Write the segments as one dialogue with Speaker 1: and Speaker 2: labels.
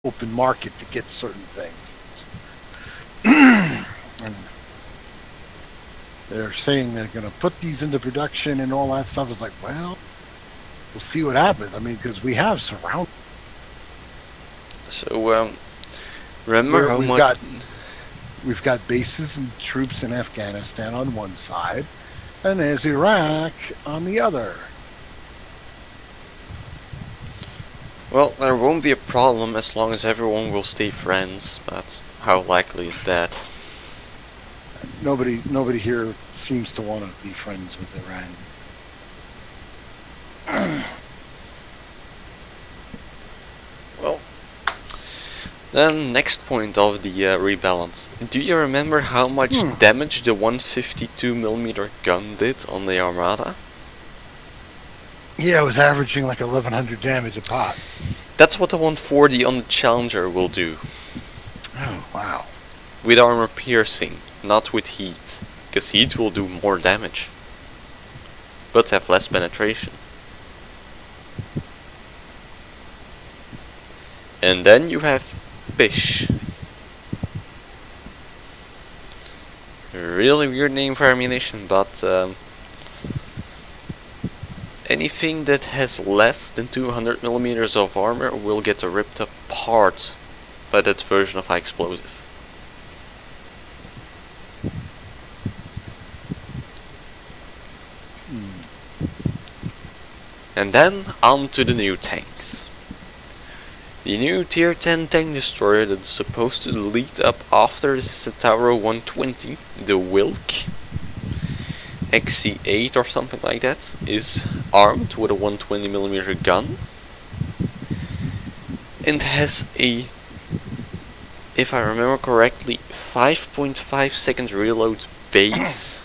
Speaker 1: open market to get certain things. And they're saying they're going to put these into production and all that stuff. It's like, well, we'll see what happens. I mean, because we have surrounded.
Speaker 2: So, remember how much...
Speaker 1: We've got bases and troops in Afghanistan on one side, and there's Iraq on the other.
Speaker 2: Well, there won't be a problem as long as everyone will stay friends, but how likely is that?
Speaker 1: Nobody here seems to want to be friends with Iran.
Speaker 2: Well, then next point of the rebalance. Do you remember how much damage the 152mm gun did on the Armada?
Speaker 1: Yeah, it was averaging like 1100 damage a pop.
Speaker 2: That's what the 140 on the Challenger will do.
Speaker 1: Oh, wow.
Speaker 2: With armor piercing, not with heat. Because heat will do more damage. But have less penetration. And then you have Bish. Really weird name for ammunition, but anything that has less than 200mm of armor will get ripped apart by that version of high explosive. And then on to the new tanks. The new tier 10 tank destroyer that's supposed to lead up after the Centauro 120, the Wilk XC8 or something like that, is armed with a 120mm gun and has a, if I remember correctly, 5.5 second reload base.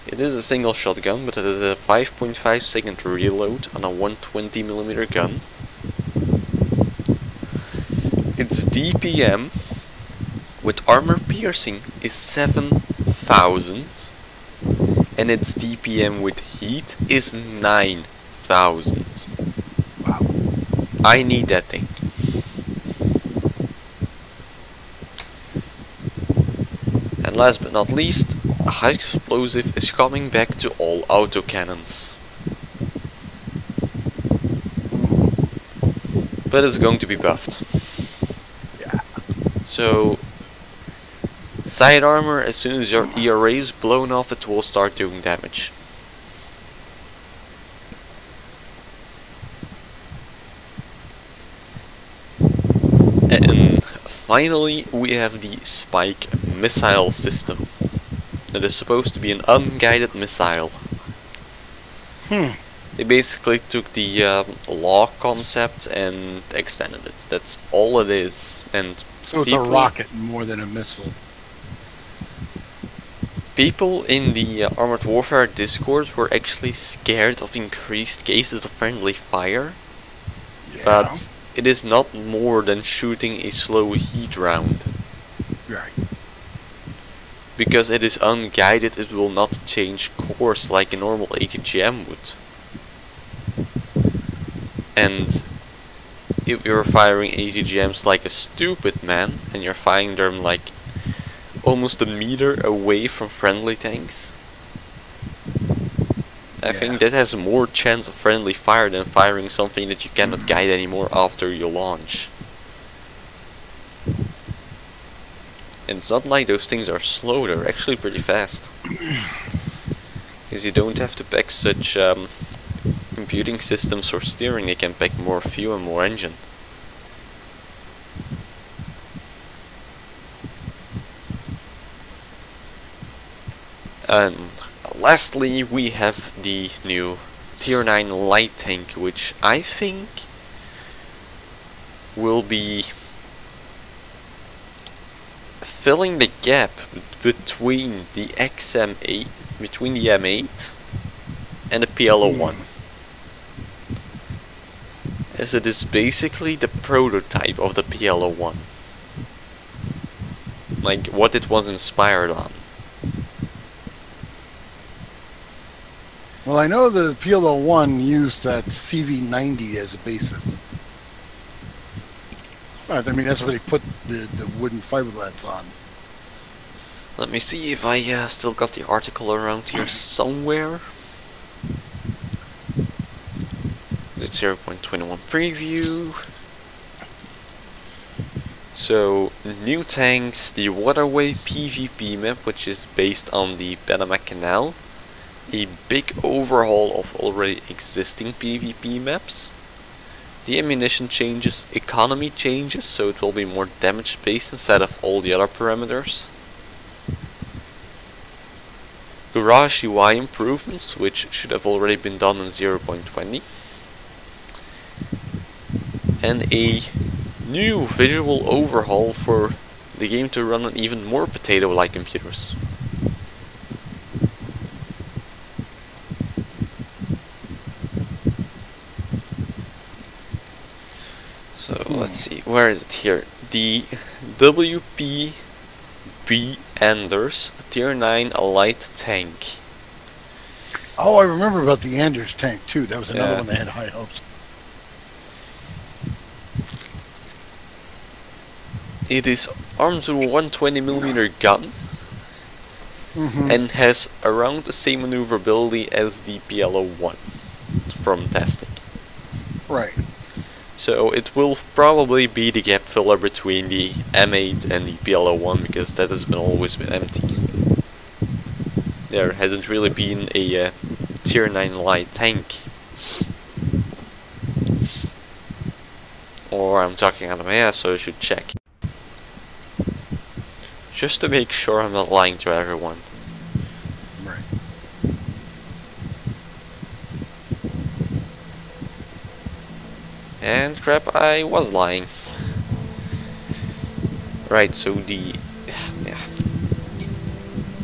Speaker 2: It is a single shotgun, but it is a 5.5 second reload on a 120mm gun. Its DPM with armor piercing is 7,000 and its DPM with heat is 9,000.
Speaker 1: Wow.
Speaker 2: I need that thing. And last but not least, a high explosive is coming back to all autocannons. But it's going to be buffed.
Speaker 1: Yeah.
Speaker 2: So, side armor, as soon as your ERA is blown off, it will start doing damage. And finally, we have the Spike missile system. That is supposed to be an unguided missile. They basically took the law concept and extended it. That's all it is. And
Speaker 1: so it's a rocket more than a missile.
Speaker 2: People in the Armored Warfare Discord were actually scared of increased cases of friendly fire.
Speaker 1: Yeah.
Speaker 2: But it is not more than shooting a slow heat round.
Speaker 1: Right.
Speaker 2: Because it is unguided, it will not change course like a normal ATGM would. And if you're firing ATGMs like a stupid man, and you're firing them like almost a meter away from friendly tanks, I think that has more chance of friendly fire than firing something that you cannot guide anymore after you launch. And it's not like those things are slow, they're actually pretty fast. Because you don't have to pack such computing systems for steering, they can pack more fuel and more engine. And lastly, we have the new Tier 9 light tank, which I think will be filling the gap between the XM8, between the M8 and the PL01. As it is basically the prototype of the PL01. Like what it was inspired on.
Speaker 1: Well, I know the PL01 used that CV90 as a basis. I mean, that's what they put the wooden fiberglass on.
Speaker 2: Let me see if I still got the article around here somewhere. It's 0.21 preview. So, new tanks, the Waterway PvP map, which is based on the Panama Canal. A big overhaul of already existing PvP maps. The ammunition changes, economy changes, so it will be more damage based instead of all the other parameters. Garage UI improvements, which should have already been done in 0.20. And a new visual overhaul for the game to run on even more potato-like computers. So let's see, where is it here? The WPV Anders Tier 9 light tank.
Speaker 1: Oh, I remember about the Anders tank too. That was another
Speaker 2: Yeah.
Speaker 1: one that had high hopes.
Speaker 2: It is armed with a 120mm gun and has around the same maneuverability as the PLO-1 from testing.
Speaker 1: Right.
Speaker 2: So it will probably be the gap filler between the M8 and the PLO-1 because that has always been empty. There hasn't really been a Tier 9 light tank. Or I'm talking out of my ass, so I should check. Just to make sure I'm not lying to everyone.
Speaker 1: Right.
Speaker 2: And crap, I was lying. Right, so the... yeah.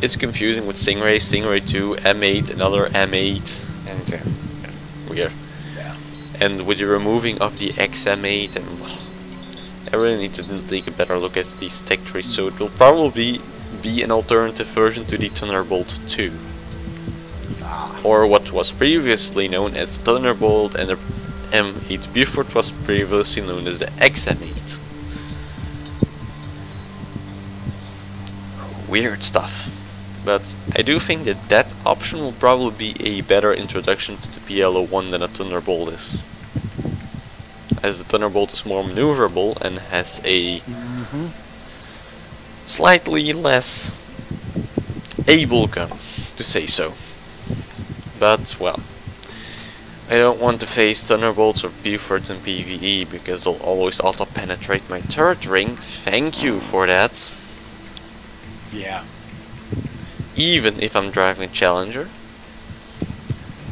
Speaker 2: It's confusing with Stingray, Stingray 2, M8, another M8, and weird.
Speaker 1: Yeah.
Speaker 2: And with the removing of the XM8, and I really need to take a better look at these tech trees, so it will probably be an alternative version to the Thunderbolt 2. Or what was previously known as the Thunderbolt, and the M8 Buford was previously known as the XM8. Weird stuff. But I do think that that option will probably be a better introduction to the PLO-1 than a Thunderbolt is. As the Thunderbolt is more maneuverable and has a slightly less able gun, to say so. But, well, I don't want to face Thunderbolts or Bufords in PvE because they'll always auto-penetrate my turret ring. Thank you for that.
Speaker 1: Yeah.
Speaker 2: Even if I'm driving a Challenger.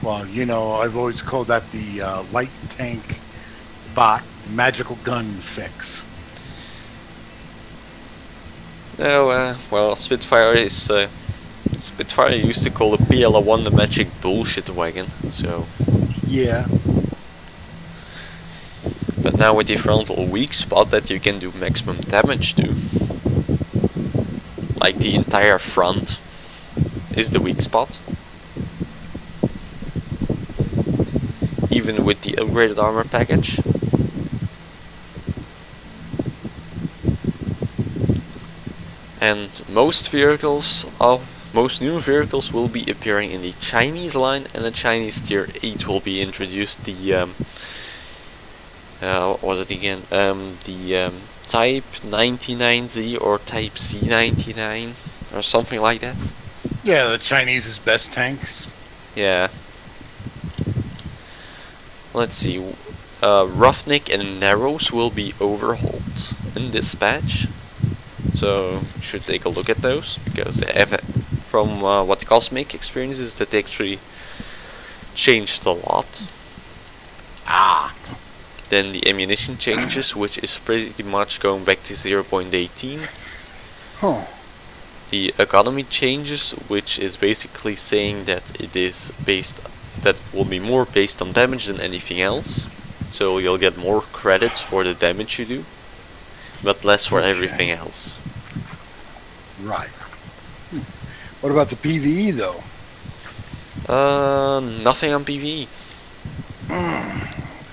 Speaker 1: Well, you know, I've always called that the light tank bot magical gun fix.
Speaker 2: No, well, Spitfire is... Spitfire used to call the PLO-1 the magic bullshit wagon, so...
Speaker 1: Yeah.
Speaker 2: But now with the frontal weak spot that you can do maximum damage to. Like the entire front is the weak spot. Even with the upgraded armor package. And most new vehicles will be appearing in the Chinese line, and the Chinese Tier 8 will be introduced. The what was it again? The Type 99Z or Type C99 or something like that.
Speaker 1: Yeah, the Chinese's best tanks.
Speaker 2: Yeah. Let's see. Roughneck and Narrows will be overhauled in this patch. So you should take a look at those, because they have, from what Cosmic experiences, that they actually changed a lot. Then the ammunition changes, which is pretty much going back to 0.18.
Speaker 1: Huh.
Speaker 2: The economy changes, which is basically saying that it is based, that it will be more based on damage than anything else. So you'll get more credits for the damage you do, but less for everything else.
Speaker 1: Right. What about the PvE though?
Speaker 2: Nothing on PvE.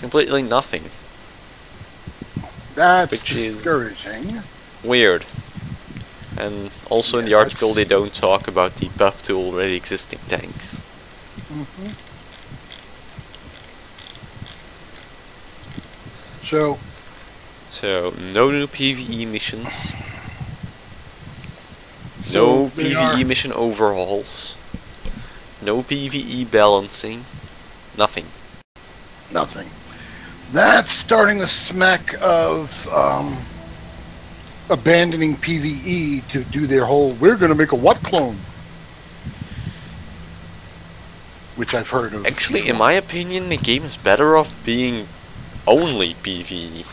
Speaker 2: Completely nothing.
Speaker 1: That's
Speaker 2: which is
Speaker 1: discouraging.
Speaker 2: weird. And also in the article they don't talk about the buff to already existing tanks.
Speaker 1: Mm-hmm. So
Speaker 2: no new PvE missions. No PvE mission overhauls. No PvE balancing. Nothing.
Speaker 1: Nothing. That's starting to smack of abandoning PvE to do their whole, we're going to make a what clone? Which I've heard of.
Speaker 2: Actually,
Speaker 1: before.
Speaker 2: in my opinion, the game is better off being only PvE.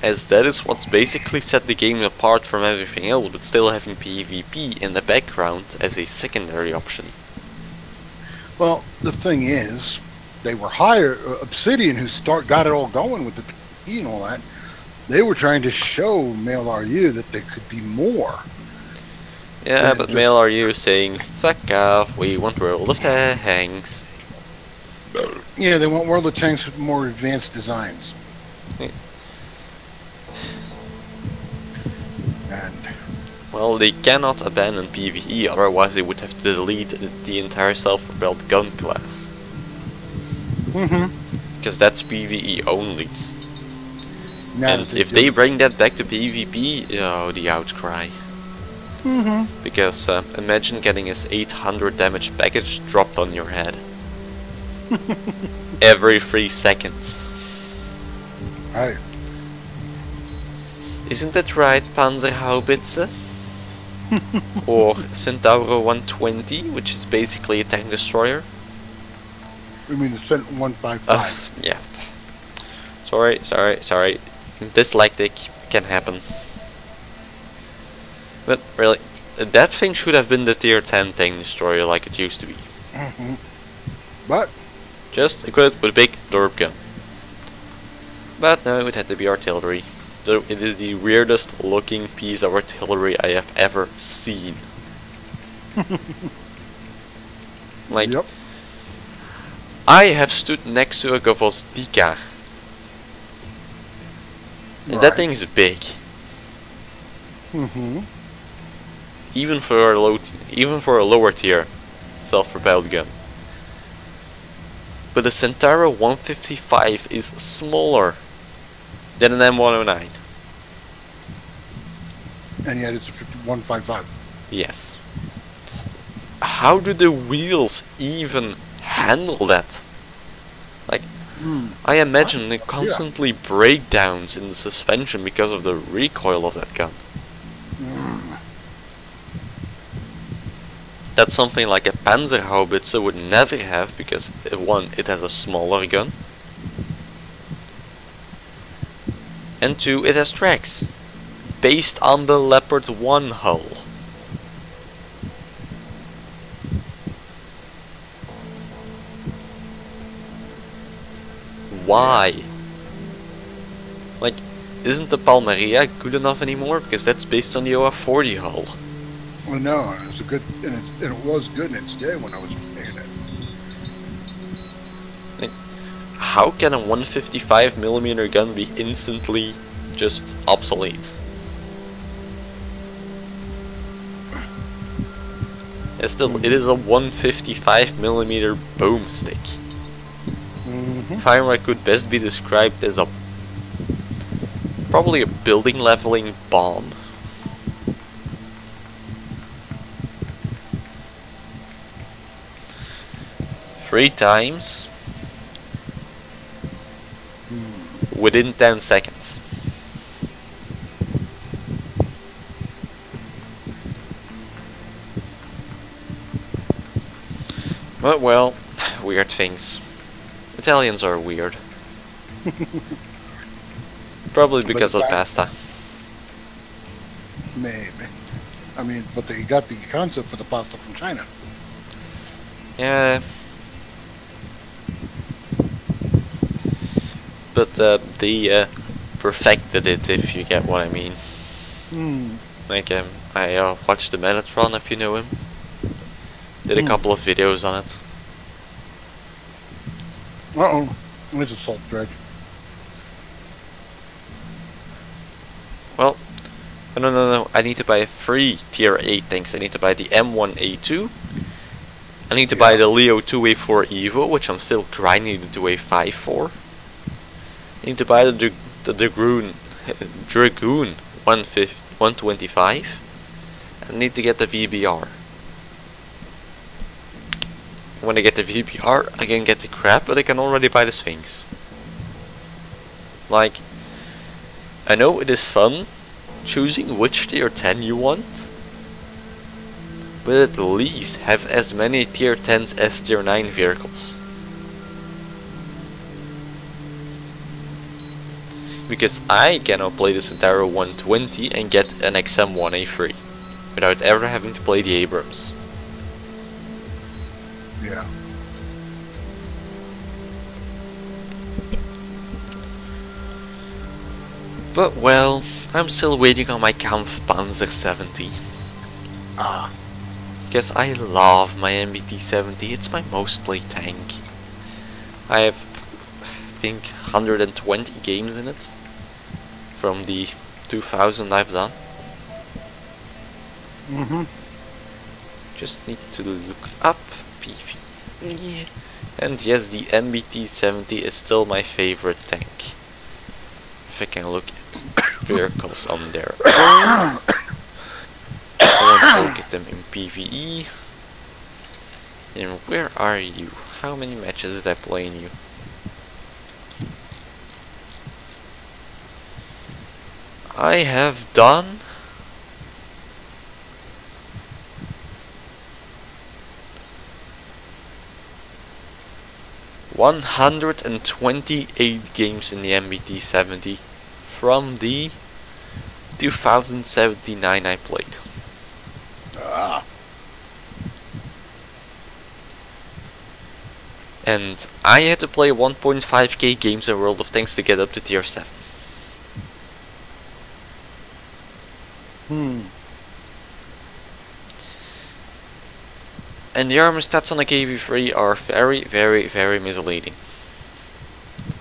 Speaker 2: As that is what's basically set the game apart from everything else, but still having PvP in the background as a secondary option.
Speaker 1: Well, the thing is, they were Obsidian, who got it all going with the PvE and all that. They were trying to show Mail.ru that there could be more.
Speaker 2: Yeah, but Mail.ru is saying, fuck off, we want World of Tanks.
Speaker 1: Yeah, they want World of Tanks with more advanced designs.
Speaker 2: Yeah.
Speaker 1: And
Speaker 2: well, they cannot abandon PvE, otherwise they would have to delete the entire self-propelled gun class. Because that's PvE only. And if they bring that back to PvP, oh, the outcry. Because imagine getting his 800 damage package dropped on your head. Every 3 seconds.
Speaker 1: Right.
Speaker 2: Isn't that right, Panzerhaubitze? Or Centauro 120, which is basically a tank destroyer?
Speaker 1: You mean the Cent 155?
Speaker 2: Yeah. Sorry. Dyslexic can happen. But really, that thing should have been the tier 10 tank destroyer like it used to be.
Speaker 1: But
Speaker 2: Just equipped with a big derp gun. But no, it had to be artillery. So it is the weirdest looking piece of artillery I have ever seen. Like,
Speaker 1: yep.
Speaker 2: I have stood next to a Gvozdyka. And that thing is big. Even for a lower tier self-propelled gun. But the Centauro 155 is smaller than an M109.
Speaker 1: And yet it's a 155.
Speaker 2: Yes. How do the wheels even handle that? Like, I imagine the constantly breakdowns in the suspension because of the recoil of that gun. That's something like a Panzerhaubitze would never have, because one, it has a smaller gun, and two, it has tracks based on the Leopard 1 hull. Why? Like, isn't the Palmaria good enough anymore? Because that's based on the OF40 hull.
Speaker 1: Well, no, it was a good, and it was good in its day when I was playing it.
Speaker 2: Like, how can a 155mm gun be instantly just obsolete? And still, it is a 155mm boomstick. Firearm could best be described as probably a building leveling bomb. Three times within 10 seconds. But well, weird things. Italians are weird. Probably because of pasta.
Speaker 1: Maybe. I mean, but they got the concept for the pasta from China.
Speaker 2: Yeah. But they perfected it, if you get what I mean. Like, I watched the Metatron, if you know him. Did a couple of videos on it.
Speaker 1: Uh-oh. There's a salt dredge.
Speaker 2: well, no, I need to buy 3 tier 8 tanks. I need to buy the M1A2. I need to buy the Leo 2A4 Evo, which I'm still grinding to A5 for. I need to buy the Dragoon 125. I need to get the VBR. When I get the VBR, I can get the crap, but I can already buy the Sphinx. Like, I know it is fun choosing which tier 10 you want, but at least have as many tier 10s as tier 9 vehicles. Because I cannot play this entire 120 and get an XM1A3 without ever having to play the Abrams.
Speaker 1: Yeah.
Speaker 2: But well, I'm still waiting on my Kampfpanzer 70.
Speaker 1: Ah.
Speaker 2: Because I love my MBT-70, it's my most played tank. I have, I think, 120 games in it. From the 2000 I've done. Just need to look up PV. Yeah. And yes, the MBT-70 is still my favorite tank. If I can look at vehicles on there. I want to look at them in PvE. And where are you? How many matches did I play in you? I have done 128 games in the MBT-70 from the 2079 I played.
Speaker 1: Ah.
Speaker 2: And I had to play 1.5k games in World of Tanks to get up to tier 7. And the armor stats on the KV3 are very misleading.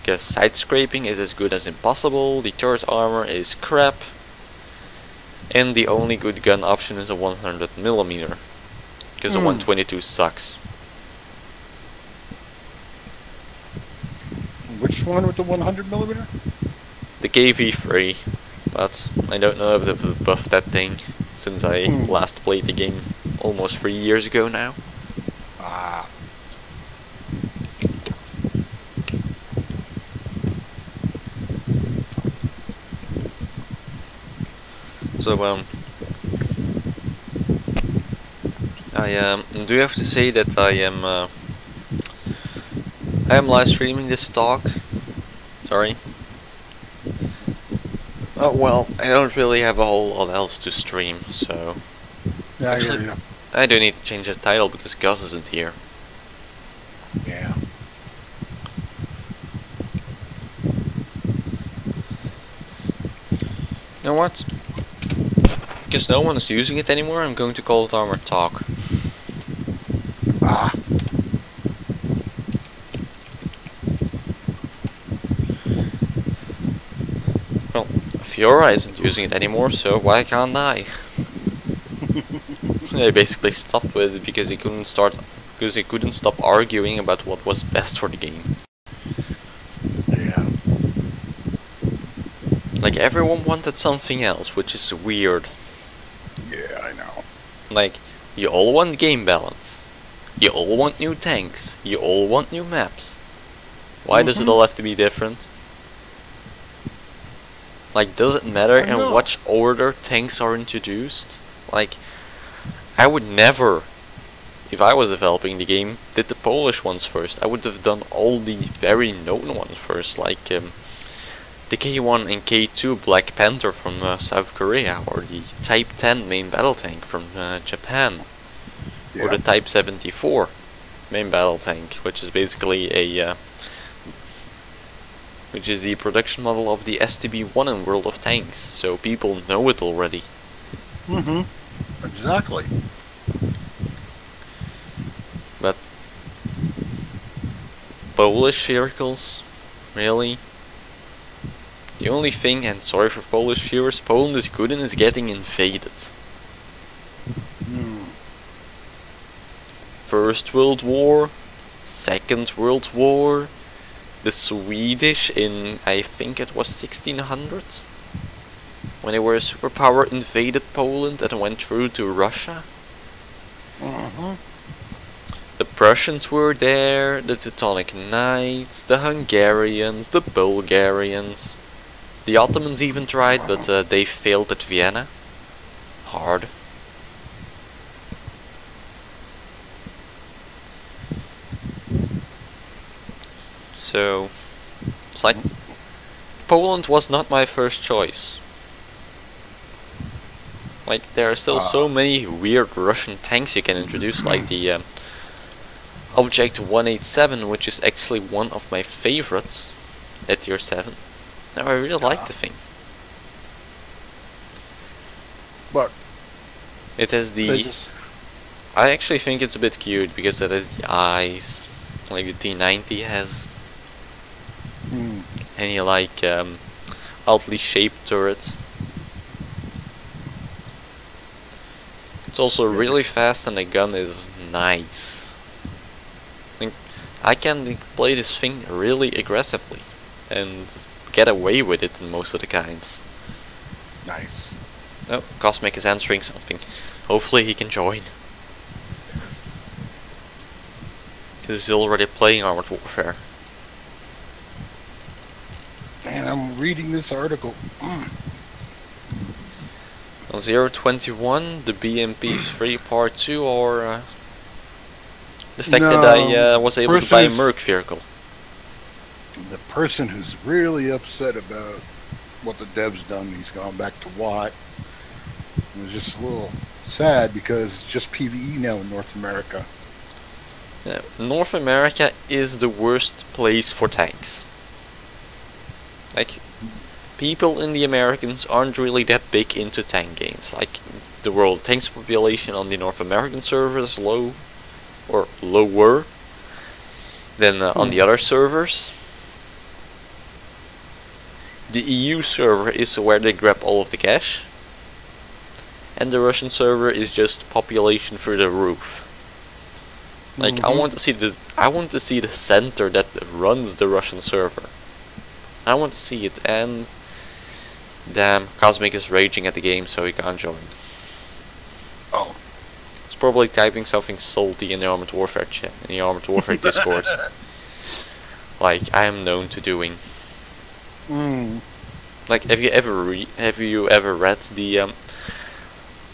Speaker 2: Because side scraping is as good as impossible, the turret armor is crap, and the only good gun option is a 100mm. Because the 122 sucks.
Speaker 1: Which one with the 100mm?
Speaker 2: The KV3, but I don't know if they've buffed that thing since I last played the game almost 3 years ago now.
Speaker 1: Ah.
Speaker 2: So I do have to say that I am live streaming this talk. Sorry. Oh well, I don't really have a whole lot else to stream, so
Speaker 1: Yeah,
Speaker 2: actually, I do need to change the title because Gus isn't here.
Speaker 1: Yeah.
Speaker 2: You know what? Because no one is using it anymore, I'm going to call it Armored Talk.
Speaker 1: Ah.
Speaker 2: Well, Fiora isn't using it anymore, so why can't I? I basically stopped with it because he couldn't stop arguing about what was best for the game.
Speaker 1: Yeah.
Speaker 2: Like everyone wanted something else, which is weird.
Speaker 1: Yeah, I know.
Speaker 2: Like, you all want game balance. You all want new tanks. You all want new maps. Why does it all have to be different? Like, does it matter in which order tanks are introduced? Like, I would never, if I was developing the game, did the Polish ones first. I would have done all the very known ones first, like the K1 and K2 Black Panther from South Korea, or the Type 10 main battle tank from Japan, or the Type 74 main battle tank, which is basically a which is the production model of the STB-1 in World of Tanks, so people know it already.
Speaker 1: Exactly.
Speaker 2: But Polish vehicles, really? The only thing, and sorry for Polish viewers, Poland is good and is getting invaded. First World War, Second World War, the Swedish in, I think it was 1600, when they were a superpower, invaded Poland and went through to Russia. The Prussians were there, the Teutonic Knights, the Hungarians, the Bulgarians. The Ottomans even tried, but they failed at Vienna. Hard. So, it's like, Poland was not my first choice. Like, there are still so many weird Russian tanks you can introduce, like the Object 187, which is actually one of my favorites at tier 7. Now, I really like the thing.
Speaker 1: But
Speaker 2: it has the... I actually think it's a bit cute, because it has the eyes, like the T90 has. Any like oddly shaped turret. It's also really fast and the gun is nice. I can play this thing really aggressively and get away with it in most of the times.
Speaker 1: Nice.
Speaker 2: Oh, Cosmic is answering something. Hopefully he can join. Because he's already playing Armored Warfare.
Speaker 1: And I'm reading this article.
Speaker 2: On 021, the BMP3 Part 2, or the fact that I was able to buy a Merc vehicle?
Speaker 1: The person who's really upset about what the dev's done, he's gone back to Watt. It was just a little sad because it's just PvE now in North America.
Speaker 2: Yeah, North America is the worst place for tanks. Like, people in the Americans aren't really that big into tank games. Like, the world tanks population on the North American server is low, or lower than on the other servers. The EU server is where they grab all of the cash, and the Russian server is just population through the roof. Like, I want to see the center that runs the Russian server. I want to see it, and damn, Cosmic is raging at the game, so he can't join.
Speaker 1: Oh.
Speaker 2: He's probably typing something salty in the Armored Warfare chat, in the Armored Warfare Discord. Like I am known to doing. Like, have you ever read the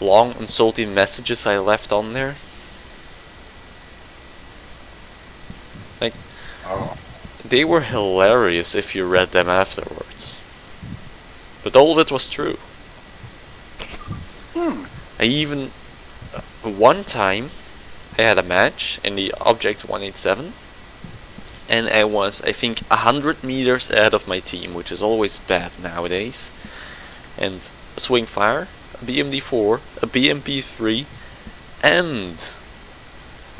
Speaker 2: long and salty messages I left on there? Like, they were hilarious if you read them afterwards. But all of it was true. I even... one time, I had a match in the Object 187. And I was, I think, 100 meters ahead of my team, which is always bad nowadays. And a swing fire, a BMD4, a BMP3, and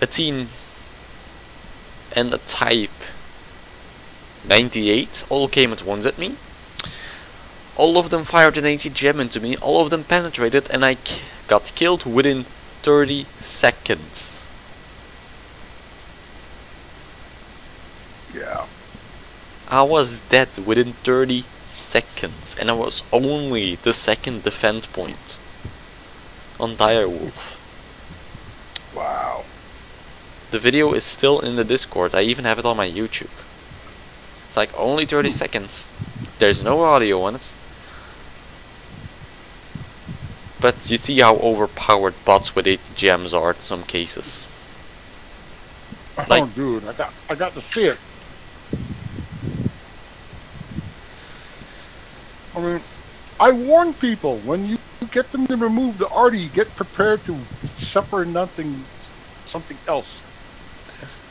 Speaker 2: a team... and a Type 98 all came at once at me. All of them fired an 80 gem into me, all of them penetrated, and I got killed within 30 seconds.
Speaker 1: Yeah.
Speaker 2: I was dead within 30 seconds, and I was only the second defense point on Direwolf.
Speaker 1: Wow.
Speaker 2: The video is still in the Discord. I even have it on my YouTube. It's like only 30 seconds. There's no audio on it. But you see how overpowered bots with 8 gems are in some cases. Like,
Speaker 1: oh, dude, I got to see it. I mean, I warn people, when you get them to remove the arty, get prepared to suffer something else.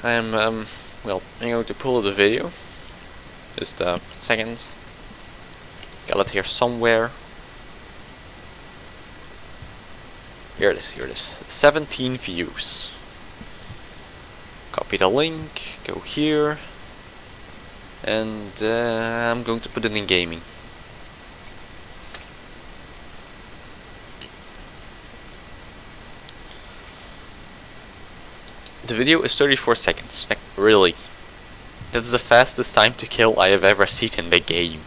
Speaker 2: I am, well, I'm going to pull the video. Just a second. Got it here somewhere. Here it is, here it is. 17 views. Copy the link, go here. And I'm going to put it in gaming. the video is 34 seconds. Like, really. That's the fastest time to kill I have ever seen in the game.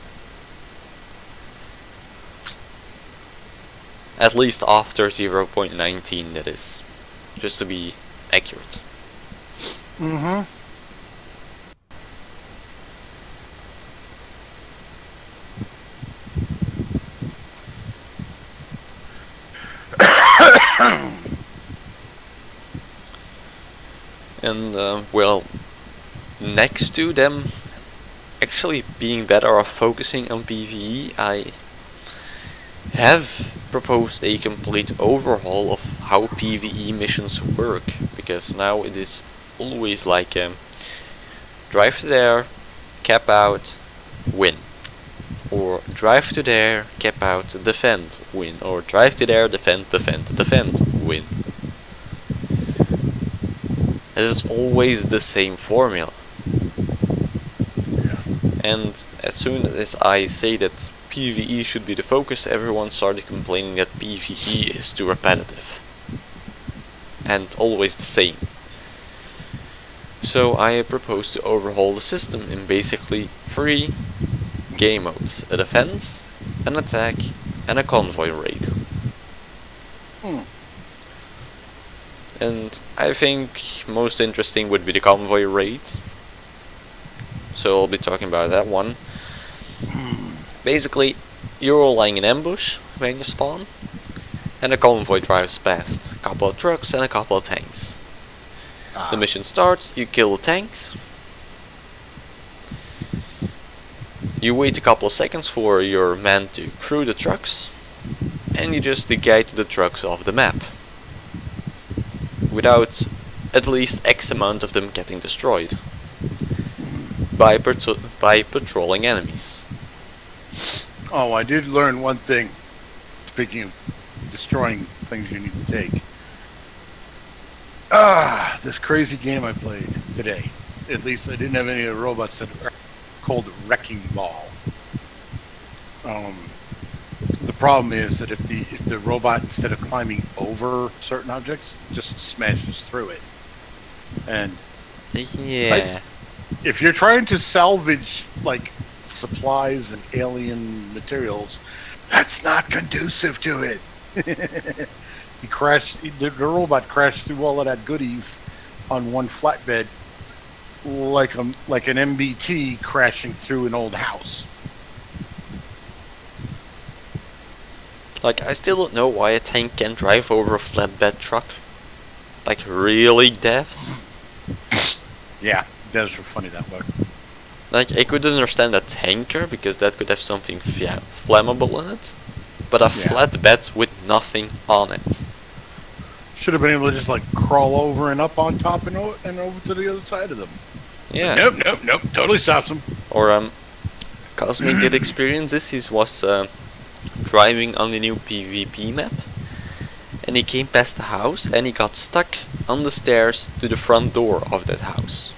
Speaker 2: At least after 0.19, that is. Just to be accurate.
Speaker 1: Mm-hmm.
Speaker 2: And, well, next to them actually being better off focusing on PvE, I have proposed a complete overhaul of how PvE missions work, because now it is always like drive to there, cap out, win. Or drive to there, cap out, defend, win. Or drive to there, defend, win. And it's always the same formula.
Speaker 1: Yeah.
Speaker 2: And as soon as I say that PvE should be the focus, everyone started complaining that PvE is too repetitive. And always the same. So I propose to overhaul the system in basically 3 game modes: a defense, an attack, and a convoy raid. And I think most interesting would be the convoy raid. So I'll be talking about that one. Basically, you're all lying in ambush when you spawn, and a convoy drives past. A couple of trucks and a couple of tanks. The mission starts, you kill the tanks. You wait a couple of seconds for your men to crew the trucks, and you just negate the trucks off the map. Without at least X amount of them getting destroyed. By patrolling enemies.
Speaker 1: Oh, I did learn one thing. Speaking of destroying things you need to take. This crazy game I played today. At least I didn't have any of the robots that are called Wrecking Ball. The problem is that if the robot, instead of climbing over certain objects, just smashes through it. And
Speaker 2: yeah,
Speaker 1: if you're trying to salvage like supplies and alien materials, that's not conducive to it. The robot crashed through all of that goodies on one flatbed, like an MBT crashing through an old house.
Speaker 2: like, I still don't know why a tank can drive over a flatbed truck. Like, really, devs?
Speaker 1: Yeah, devs were funny that way.
Speaker 2: Like, I could understand a tanker, because that could have something flammable in it. But a flatbed with nothing on it.
Speaker 1: Should have been able to just like crawl over and up on top and over to the other side of them.
Speaker 2: Yeah.
Speaker 1: But nope. Totally stops them.
Speaker 2: Or Cosmic did experience this. He was driving on the new PvP map, and he came past the house and he got stuck on the stairs to the front door of that house.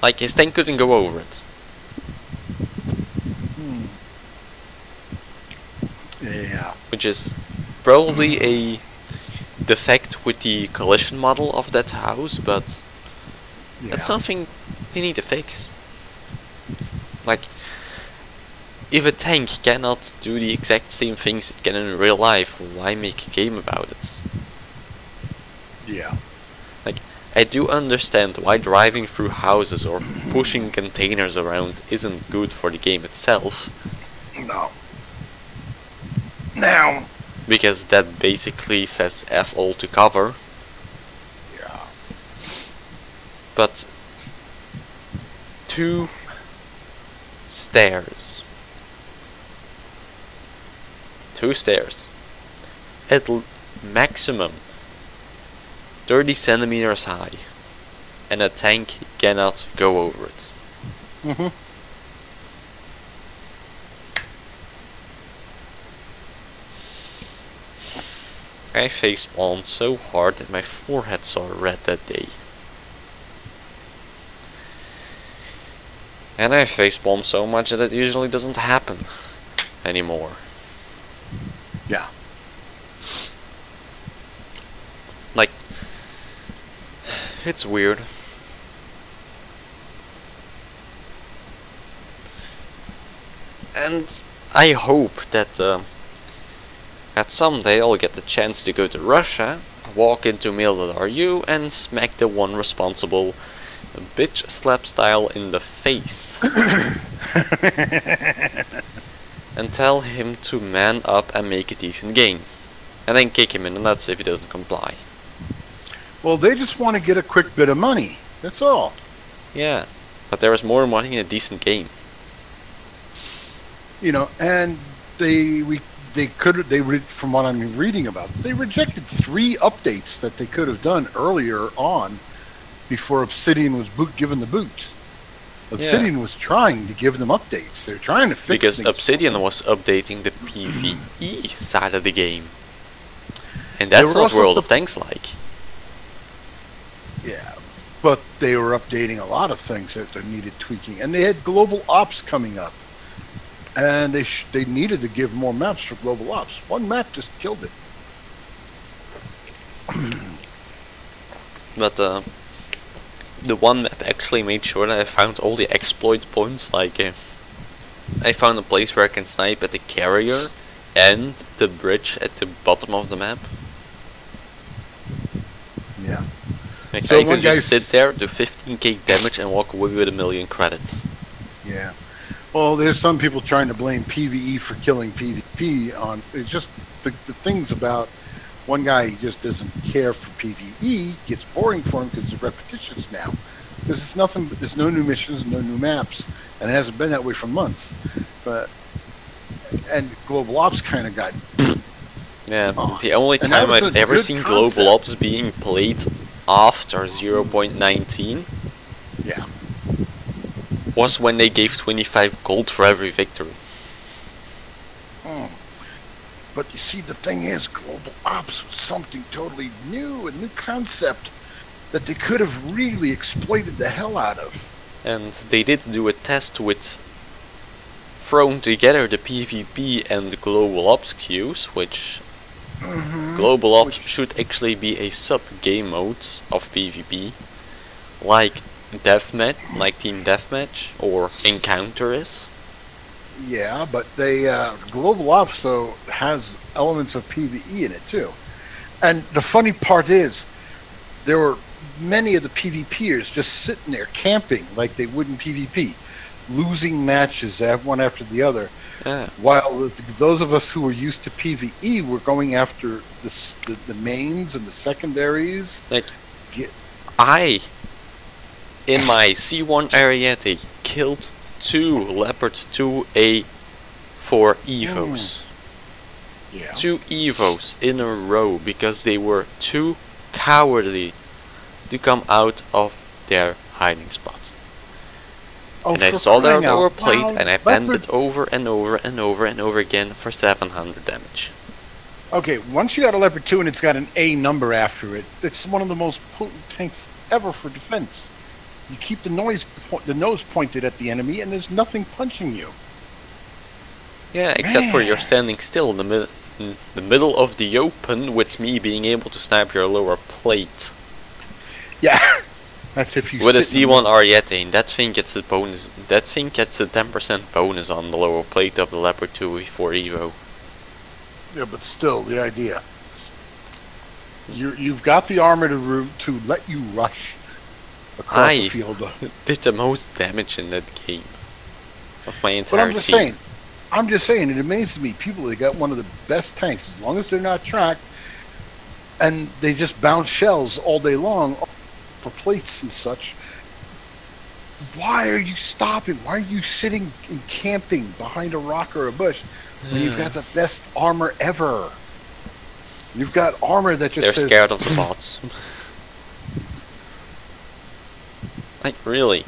Speaker 2: Like, his tank couldn't go over it.
Speaker 1: Yeah.
Speaker 2: Which is probably a defect with the collision model of that house, but that's something they need to fix. Like, if a tank cannot do the exact same things it can in real life, why make a game about it?
Speaker 1: Yeah.
Speaker 2: Like, I do understand why driving through houses or pushing containers around isn't good for the game itself.
Speaker 1: No. Now,
Speaker 2: because that basically says F all to cover.
Speaker 1: Yeah.
Speaker 2: But 2 stairs. 2 stairs. At maximum 30 centimeters high. And a tank cannot go over it. I facepalmed so hard that my forehead saw red that day. And I facepalmed so much that it usually doesn't happen anymore.
Speaker 1: Yeah.
Speaker 2: Like, It's weird. And I hope that someday I'll get the chance to go to Russia, walk into mail.ru and smack the one responsible bitch slap style in the face. And tell him to man up and make a decent game. And then kick him in the nuts if he doesn't comply.
Speaker 1: Well, they just want to get a quick bit of money. That's all.
Speaker 2: Yeah, but there is more money in a decent game.
Speaker 1: You know, and from what I'm reading about, they rejected 3 updates that they could have done earlier on before Obsidian was given the boot. Obsidian was trying to give them updates. They're trying to fix
Speaker 2: because
Speaker 1: things.
Speaker 2: Obsidian was updating the PvE side of the game. And that's not World of Tanks like.
Speaker 1: Yeah, but they were updating a lot of things that needed tweaking. And they had global ops coming up. And they needed to give more maps for global ops. One map just killed it.
Speaker 2: But the one map actually made sure that I found all the exploit points. Like I found a place where I can snipe at the carrier and the bridge at the bottom of the map.
Speaker 1: Yeah.
Speaker 2: Like so I could just sit there, do 15k damage and walk away with 1,000,000 credits.
Speaker 1: Yeah. Well, there's some people trying to blame PvE for killing PvP on. It's just the things about one guy, he just doesn't care for PvE. Gets boring for him because it's repetitious now. There's nothing. There's no new missions, no new maps, and it hasn't been that way for months. And Global Ops kind of got.
Speaker 2: Yeah, the only time I've ever seen Global Ops being played after 0.19.
Speaker 1: Yeah.
Speaker 2: Was when they gave 25 gold for every victory.
Speaker 1: But you see, the thing is, Global Ops was something totally new, a new concept that they could have really exploited the hell out of.
Speaker 2: And they did do a test with throwing together the PvP and the Global Ops queues, which Global Ops should actually be a sub-game mode of PvP, like Deathmatch, like Team Deathmatch, or Encounter is.
Speaker 1: Yeah, but they Global Ops though has elements of PvE in it too. And the funny part is, there were many of the PvPers just sitting there camping like they would in PvP, losing matches one after the other.
Speaker 2: Yeah.
Speaker 1: While those of us who were used to PvE were going after the mains and the secondaries.
Speaker 2: Like, in my C1 area, they killed 2 Leopard 2A for Evos.
Speaker 1: Yeah.
Speaker 2: 2 Evos in a row because they were too cowardly to come out of their hiding spot. And I saw their lower plate and I bent it over and over and over and over again for 700 damage.
Speaker 1: Okay, once you got a Leopard 2 and it's got an A number after it, it's one of the most potent tanks ever for defense. You keep the nose pointed at the enemy, and there's nothing punching you.
Speaker 2: Yeah, except for you're standing still in the middle of the open, with me being able to snipe your lower plate.
Speaker 1: Yeah, that's if you.
Speaker 2: With a C1 Ariete, and that thing gets a bonus. That thing gets a 10% bonus on the lower plate of the Leopard 2 for Evo.
Speaker 1: Yeah, but still, the idea. You've got the armor to let you rush.
Speaker 2: I did the most damage in that game of my entire team.
Speaker 1: I'm just saying, it amazes me. People, they got one of the best tanks, as long as they're not tracked, and they just bounce shells all day long for plates and such. Why are you stopping? Why are you sitting and camping behind a rock or a bush when you've got the best armor ever? You've got armor that just
Speaker 2: They're scared of the bots. Like, really?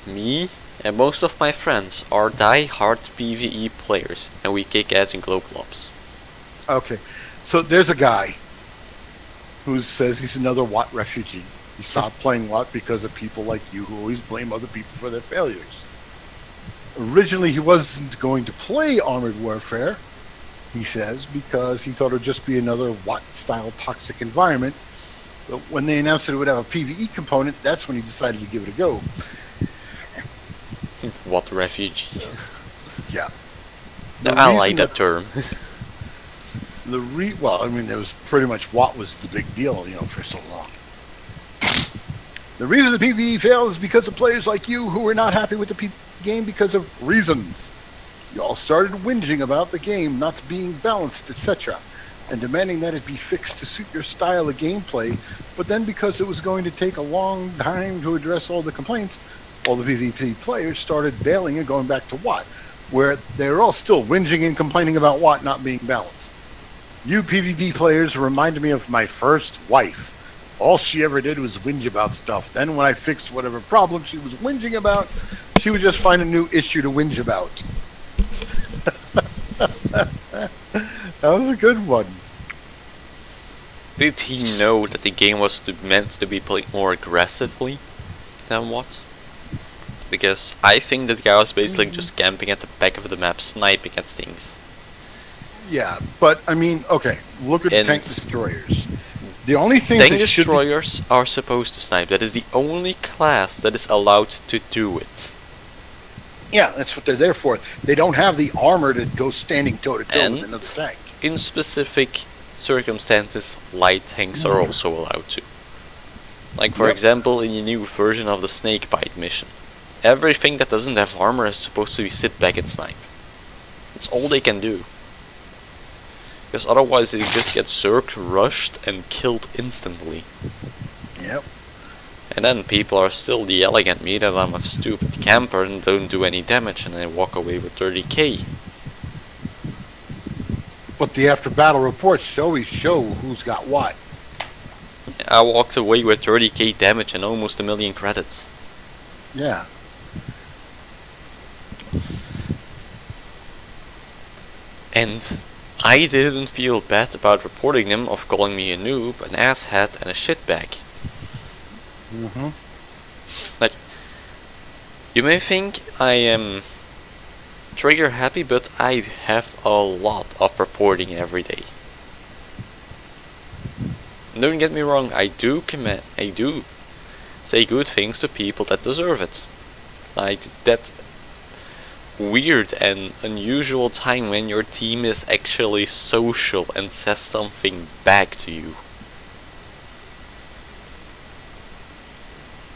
Speaker 2: Me and most of my friends are die-hard PvE players, and we kick ass in Global Ops.
Speaker 1: Okay, so there's a guy who says he's another Watt refugee. He stopped playing Watt because of people like you who always blame other people for their failures. Originally, he wasn't going to play Armored Warfare, he says, because he thought it would just be another Watt-style toxic environment But when they announced that it would have a PvE component, that's when he decided to give it a go.
Speaker 2: What refugee?
Speaker 1: Yeah.
Speaker 2: No, I like that term.
Speaker 1: Well, I mean, it was pretty much what was the big deal, you know, for so long. The reason the PvE failed is because of players like you who were not happy with the game because of reasons. You all started whinging about the game not being balanced, etc., and demanding that it be fixed to suit your style of gameplay, but then because it was going to take a long time to address all the complaints, all the PvP players started bailing and going back to WoT, where they were all still whinging and complaining about WoT not being balanced. You PvP players reminded me of my first wife. All she ever did was whinge about stuff. Then when I fixed whatever problem she was whinging about, she would just find a new issue to whinge about. That was a good one.
Speaker 2: Did he know that the game was meant to be played more aggressively than what? Because I think that guy was basically just camping at the back of the map, sniping at things.
Speaker 1: Yeah, but I mean, okay, look at tank destroyers. The only thing
Speaker 2: tank destroyers are supposed to snipe. That is the only class that is allowed to do it.
Speaker 1: Yeah, that's what they're there for. They don't have the armor to go standing toe to toe with another tank.
Speaker 2: In specific circumstances, light tanks are also allowed to. Like for example, in the new version of the snakebite mission, everything that doesn't have armor is supposed to be sit back and snipe. That's all they can do. Because otherwise they just get zerked, rushed, and killed instantly.
Speaker 1: Yep.
Speaker 2: And then people are still yelling at me that I'm a stupid camper and don't do any damage, and I walk away with 30k.
Speaker 1: But the after battle reports always show who's got what.
Speaker 2: I walked away with 30k damage and almost 1 million credits.
Speaker 1: Yeah.
Speaker 2: And I didn't feel bad about reporting them of calling me a noob, an asshat, and a shitbag. Like, you may think I am trigger happy, but I have a lot of reporting every day. Don't get me wrong, I do say good things to people that deserve it. Like that weird and unusual time when your team is actually social and says something back to you.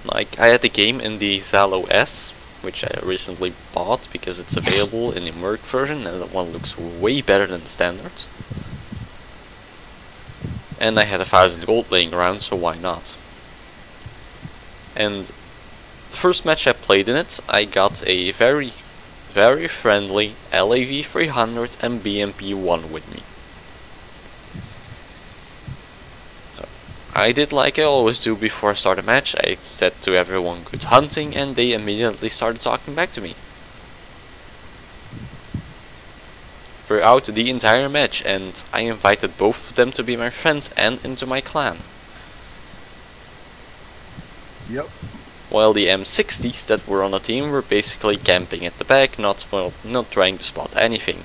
Speaker 2: Like, I had the game in the Zalo S, which I recently bought because it's available in the Merc version, and that one looks way better than the standard. And I had 1,000 gold laying around, so why not? And the first match I played in it, I got a very friendly LAV 300 and BMP1 with me. I did like I always do before I start a match. I said to everyone good hunting, and they immediately started talking back to me throughout the entire match, and I invited both of them to be my friends and into my clan.
Speaker 1: Yep.
Speaker 2: While the M60s that were on the team were basically camping at the back, not trying to spot anything.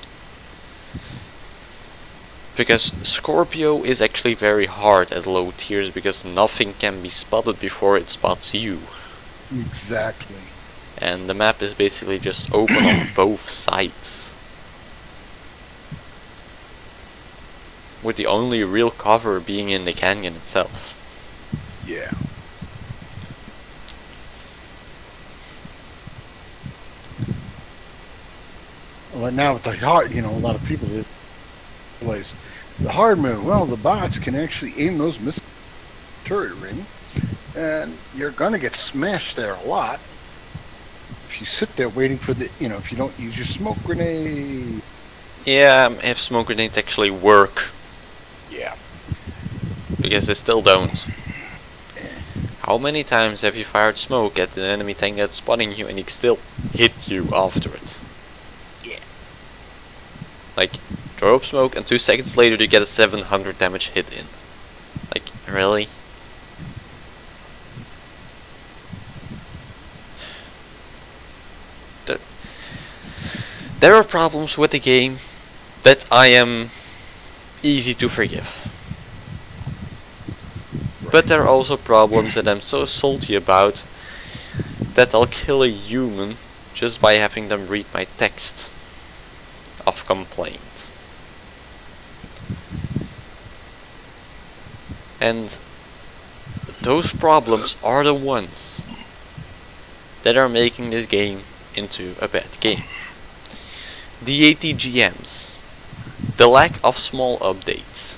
Speaker 2: Because Scorpio is actually very hard at low tiers because nothing can be spotted before it spots you.
Speaker 1: Exactly.
Speaker 2: And the map is basically just open on both sides. With the only real cover being in the canyon itself.
Speaker 1: Yeah. Well, now with the hard, you know, a lot of people realize the hard move. Well, the bots can actually aim those missiles at the turret ring, and you're gonna get smashed there a lot if you sit there waiting for the, you know, if you don't use your smoke grenade.
Speaker 2: Yeah, if smoke grenades actually work.
Speaker 1: Yeah.
Speaker 2: Because they still don't. How many times have you fired smoke at an enemy tank that's spotting you and he still hit you after it?
Speaker 1: Yeah.
Speaker 2: Like, throw up smoke and 2 seconds later you get a 700 damage hit in. Like, really? There are problems with the game that I am easy to forgive. But there are also problems that I'm so salty about that I'll kill a human just by having them read my text of complaint. And those problems are the ones that are making this game into a bad game. The ATGMs, the lack of small updates.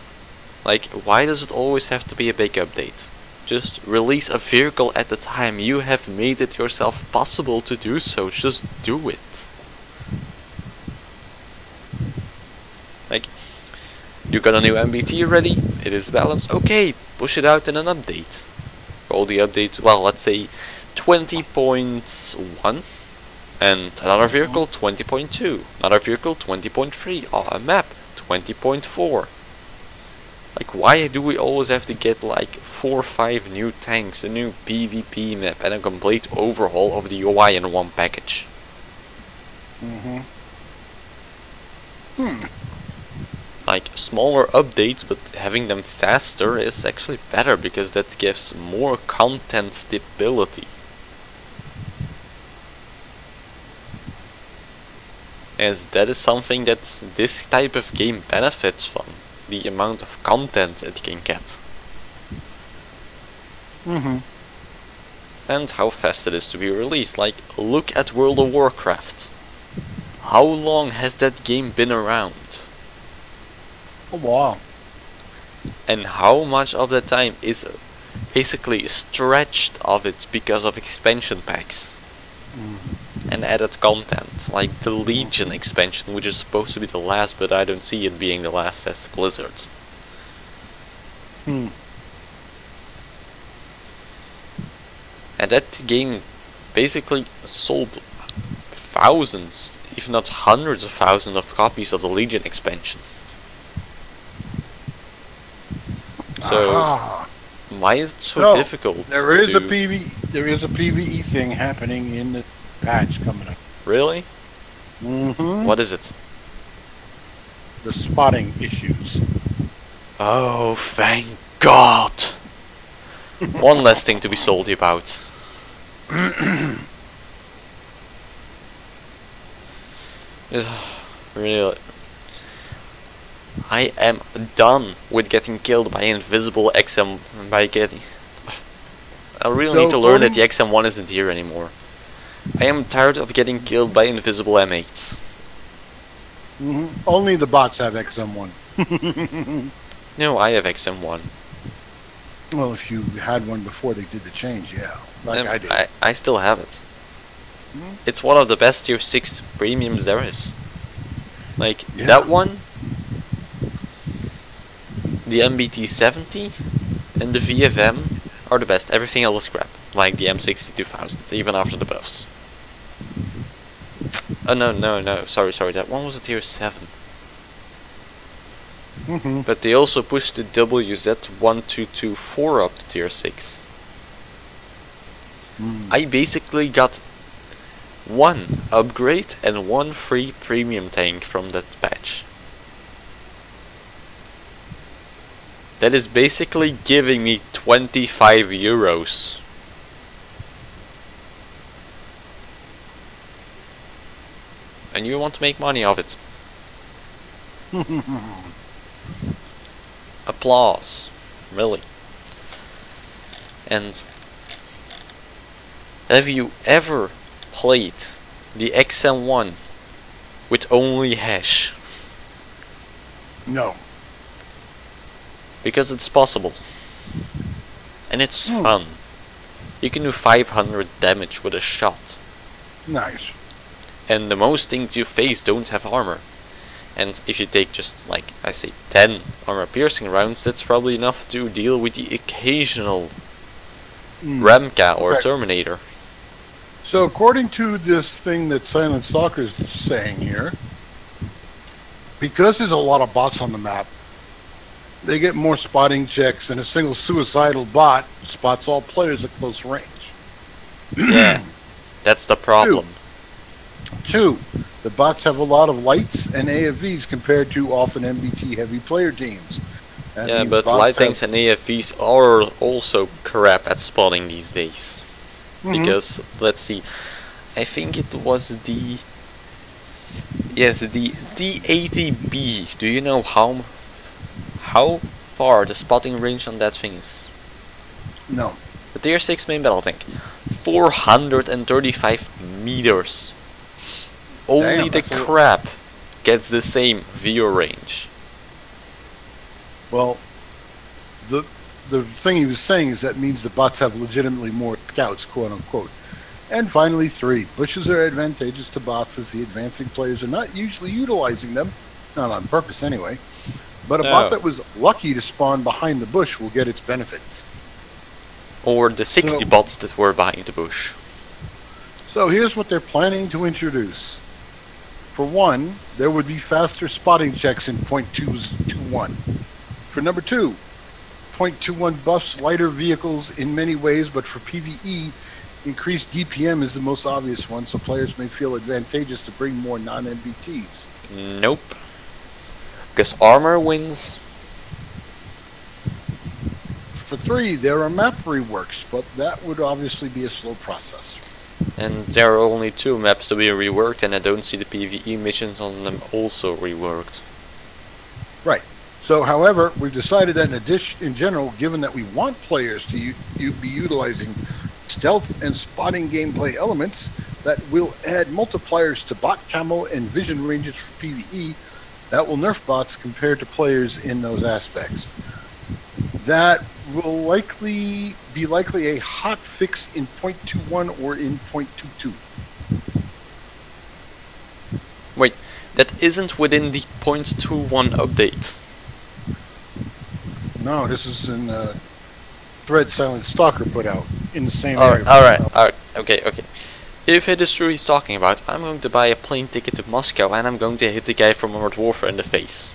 Speaker 2: Like, why does it always have to be a big update? Just release a vehicle at a time. You have made it yourself possible to do so. Just do it. Like, you got a new MBT ready? It is balanced. Okay, push it out in an update. For all the updates, well, let's say 20.1. And another vehicle 20.2. Another vehicle 20.3. Oh, a map 20.4. Like, why do we always have to get like 4 or 5 new tanks, a new PvP map, and a complete overhaul of the UI in one package? Like, smaller updates, but having them faster is actually better, because that gives more content stability. As that is something that this type of game benefits from. The amount of content it can get. And how fast it is to be released. Like, look at World of Warcraft. How long has that game been around?
Speaker 1: A while.
Speaker 2: And how much of the time is basically stretched of it because of expansion packs and added content, like the Legion expansion, which is supposed to be the last, but I don't see it being the last as the Blizzards. And that game basically sold thousands, if not hundreds of thousands of copies of the Legion expansion. So why is it so difficult?
Speaker 1: There is a PvE thing happening in the patch coming up.
Speaker 2: Really? What is it?
Speaker 1: The spotting issues.
Speaker 2: Oh, thank God! One less thing to be salty about. Really, I am done with getting killed by invisible XM. I really need to learn that the XM1 isn't here anymore. I am tired of getting killed by invisible M8s.
Speaker 1: Only the bots have XM1.
Speaker 2: No, I have XM1.
Speaker 1: Well, if you had one before they did the change, yeah. Like I did.
Speaker 2: I still have it. It's one of the best tier 6 premiums there is. Like, that one, the MBT-70 and the VFM are the best. Everything else is crap. Like the M60-2000, even after the buffs. Oh no, sorry, that one was a tier 7. But they also pushed the WZ1224 up to tier 6. I basically got 1 upgrade and 1 free premium tank from that patch. That is basically giving me 25 euros. And you want to make money of it. Applause. Really. And have you ever played the XM1 with only hash?
Speaker 1: No.
Speaker 2: Because it's possible. And it's fun. You can do 500 damage with a shot.
Speaker 1: Nice.
Speaker 2: And the most things you face don't have armor. And if you take just, like, I say 10 armor piercing rounds, that's probably enough to deal with the occasional Ramka or Terminator.
Speaker 1: So according to this thing that Silent Stalker's saying here, because there's a lot of bots on the map, they get more spotting checks, and a single suicidal bot spots all players at close range.
Speaker 2: Yeah, that's the problem.
Speaker 1: Two, the bots have a lot of lights and AFVs compared to often MBT heavy player teams. That
Speaker 2: Yeah,
Speaker 1: means
Speaker 2: but
Speaker 1: bots
Speaker 2: light
Speaker 1: have.
Speaker 2: tanks and AFVs are also crap at spotting these days. Because, let's see, I think it was the... Yes, the D80B. Do you know how far the spotting range on that thing is?
Speaker 1: No.
Speaker 2: The tier 6 main battle tank. 435 meters. Only
Speaker 1: Damn,
Speaker 2: the crap gets the same view range.
Speaker 1: Well, the thing he was saying is that means the bots have legitimately more scouts, quote unquote. And finally, 3. Bushes are advantageous to bots as the advancing players are not usually utilizing them, not on purpose anyway. But a bot that was lucky to spawn behind the bush will get its benefits.
Speaker 2: Or the 60 bots that were behind the bush.
Speaker 1: So here's what they're planning to introduce. For one, there would be faster spotting checks in .221. For number 2, .21 buffs lighter vehicles in many ways, but for PvE, increased DPM is the most obvious one, so players may feel advantageous to bring more non-MBTs.
Speaker 2: Nope. Because armor wins.
Speaker 1: For 3, there are map reworks, but that would obviously be a slow process.
Speaker 2: And there are only 2 maps to be reworked, and I don't see the PvE missions on them also reworked.
Speaker 1: Right. So, however, we've decided that in general, given that we want players to be utilizing stealth and spotting gameplay elements, that will add multipliers to bot camo and vision ranges for PvE, that will nerf bots compared to players in those aspects. That will likely a hot fix in .21 or in .22.
Speaker 2: Wait, that isn't within the .21 update.
Speaker 1: No, this is in the thread Silent Stalker put out in the same area.
Speaker 2: Alright, okay. If it is true he's talking about, I'm going to buy a plane ticket to Moscow and I'm going to hit the guy from Armored Warfare in the face.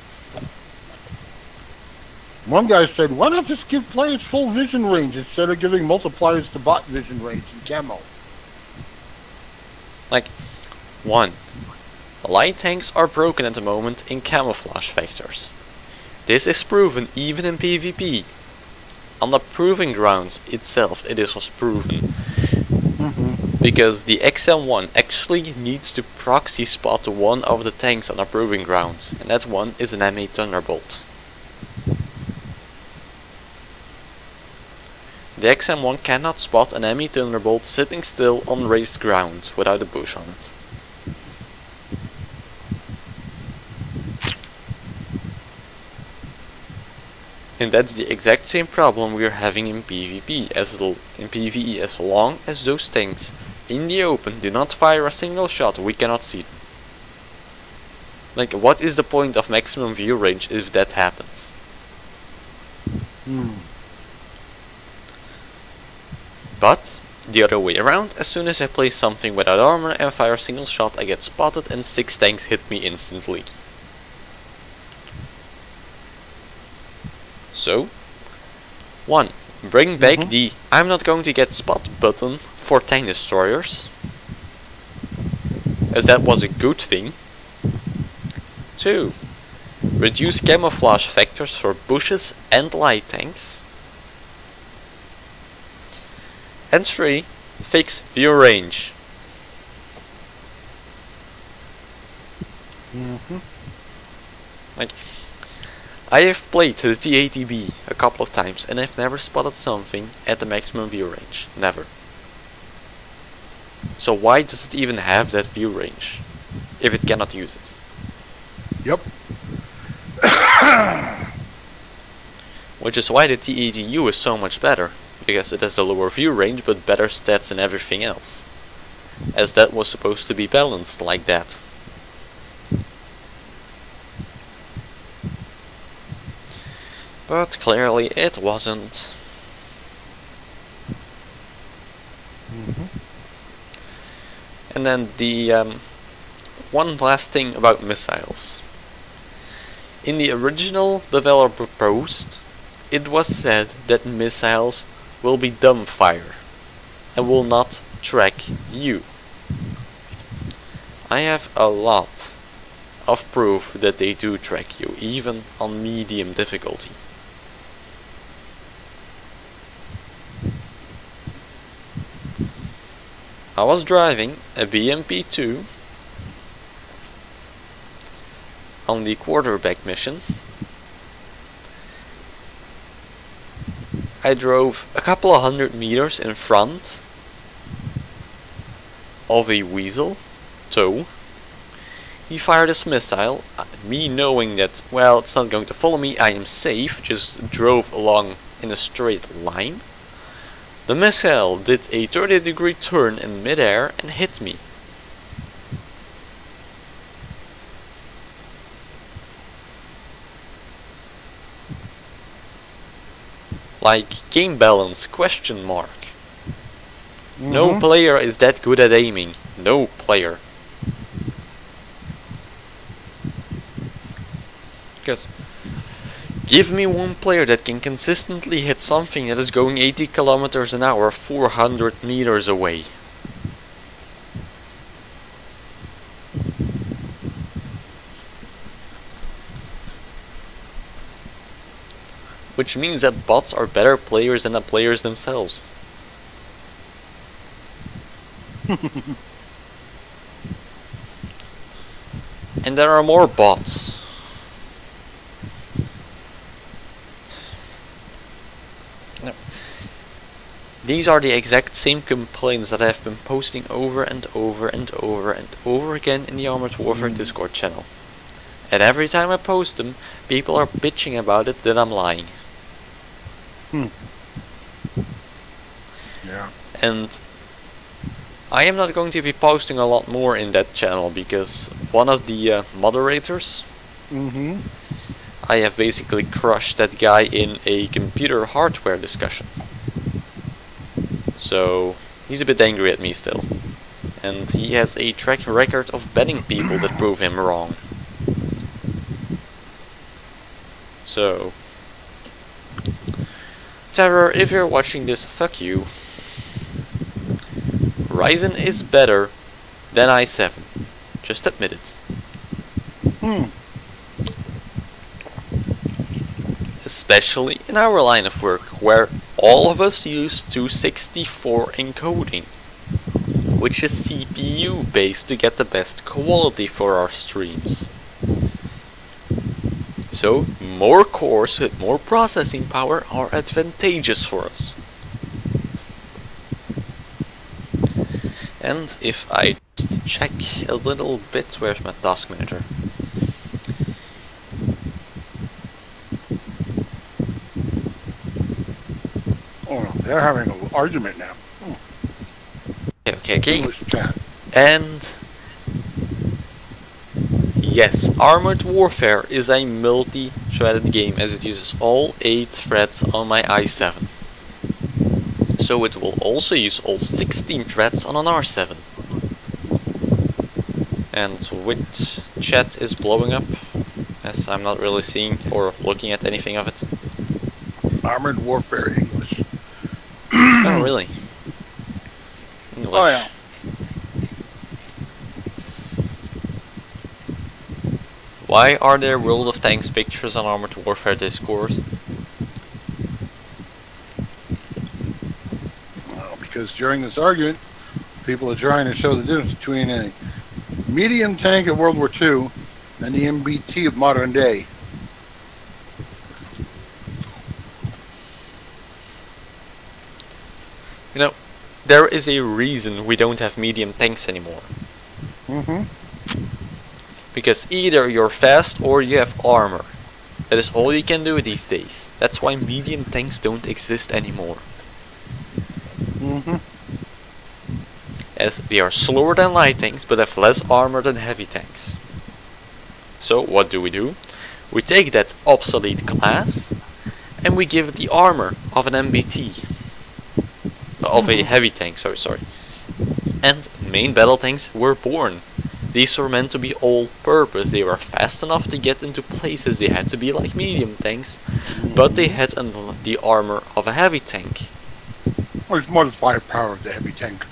Speaker 1: One guy said, why not just give players full vision range instead of giving multipliers to bot vision range and camo?
Speaker 2: Like, 1. Light tanks are broken at the moment in camouflage factors. This is proven even in PvP. On the proving grounds itself it was proven. Because the XM1 actually needs to proxy spot one of the tanks on the proving grounds, and that one is an M8 Thunderbolt. The XM1 cannot spot an M8 Thunderbolt sitting still on raised ground without a bush on it. And that's the exact same problem we are having in PvP as long as those tanks in the open do not fire a single shot, we cannot see them. Like, what is the point of maximum view range if that happens? But the other way around, as soon as I place something without armor and fire a single shot, I get spotted and 6 tanks hit me instantly. So, 1. Bring back the I'm not going to get spot button for tank destroyers, as that was a good thing. 2. Reduce camouflage factors for bushes and light tanks. And 3. Fix view range. Like, I have played the T80B a couple of times and I've never spotted something at the maximum view range. Never. So why does it even have that view range if it cannot use it?
Speaker 1: Yep.
Speaker 2: Which is why the T80U is so much better, because it has a lower view range but better stats and everything else, as that was supposed to be balanced like that. But clearly it wasn't. And then the one last thing about missiles. In the original developer post, it was said that missiles will be dumbfire and will not track you. I have a lot of proof that they do track you, even on medium difficulty. I was driving a BMP-2 on the quarterback mission. I drove a couple of 100 meters in front of a weasel tow. He fired his missile, me knowing that, well, it's not going to follow me, I am safe, just drove along in a straight line. The missile did a 30-degree turn in midair and hit me. Like, game balance, question mark. No player is that good at aiming. No player. Because give me one player that can consistently hit something that is going 80 kilometers an hour 400 meters away. Which means that bots are better players than the players themselves. And there are more bots. No. These are the exact same complaints that I have been posting over and over and over and over again in the Armored Warfare Discord channel. And every time I post them, people are bitching about it that I'm lying.
Speaker 1: Yeah.
Speaker 2: And I am not going to be posting a lot more in that channel because one of the moderators, I have basically crushed that guy in a computer hardware discussion. So he's a bit angry at me still. And he has a track record of banning people that prove him wrong. So, Terror, if you're watching this, fuck you. Ryzen is better than i7. Just admit it. Especially in our line of work, where all of us use 264 encoding, which is CPU based to get the best quality for our streams. So, more cores with more processing power are advantageous for us. And if I just check a little bit, where's my task manager?
Speaker 1: Oh, they're having an argument now.
Speaker 2: Okay.
Speaker 1: English chat.
Speaker 2: And yes, Armored Warfare is a multi-threaded game as it uses all 8 threads on my i7. So it will also use all 16 threads on an R7. And which chat is blowing up? As I'm not really seeing or looking at anything of it.
Speaker 1: Armored Warfare English.
Speaker 2: Oh, really? English.
Speaker 1: Oh, yeah.
Speaker 2: Why are there World of Tanks pictures on Armored Warfare Discord?
Speaker 1: Well, because during this argument, people are trying to show the difference between a medium tank of World War II and the MBT of modern day.
Speaker 2: You know, there is a reason we don't have medium tanks anymore. Because either you're fast or you have armor. That is all you can do these days. That's why medium tanks don't exist anymore. As they are slower than light tanks but have less armor than heavy tanks. So what do? We take that obsolete class and we give it the armor of an MBT. Of a heavy tank, sorry. And main battle tanks were born. These were meant to be all-purpose. They were fast enough to get into places. They had to be like medium tanks, but they had the armor of a heavy tank.
Speaker 1: Well, it's more the firepower of the heavy tank.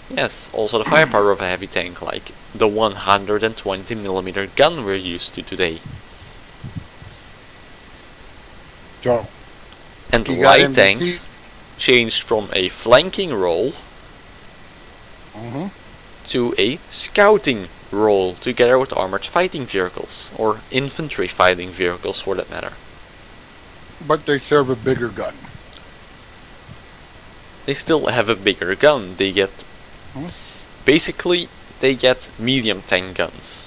Speaker 2: Yes, also the firepower of a heavy tank, like the 120mm gun we're used to today.
Speaker 1: So,
Speaker 2: And light tanks changed from a flanking role
Speaker 1: Mm-hmm.
Speaker 2: to a scouting role together with armored fighting vehicles, or infantry fighting vehicles for that matter.
Speaker 1: But they serve a bigger gun.
Speaker 2: They still have a bigger gun. They get, basically, they get medium tank guns.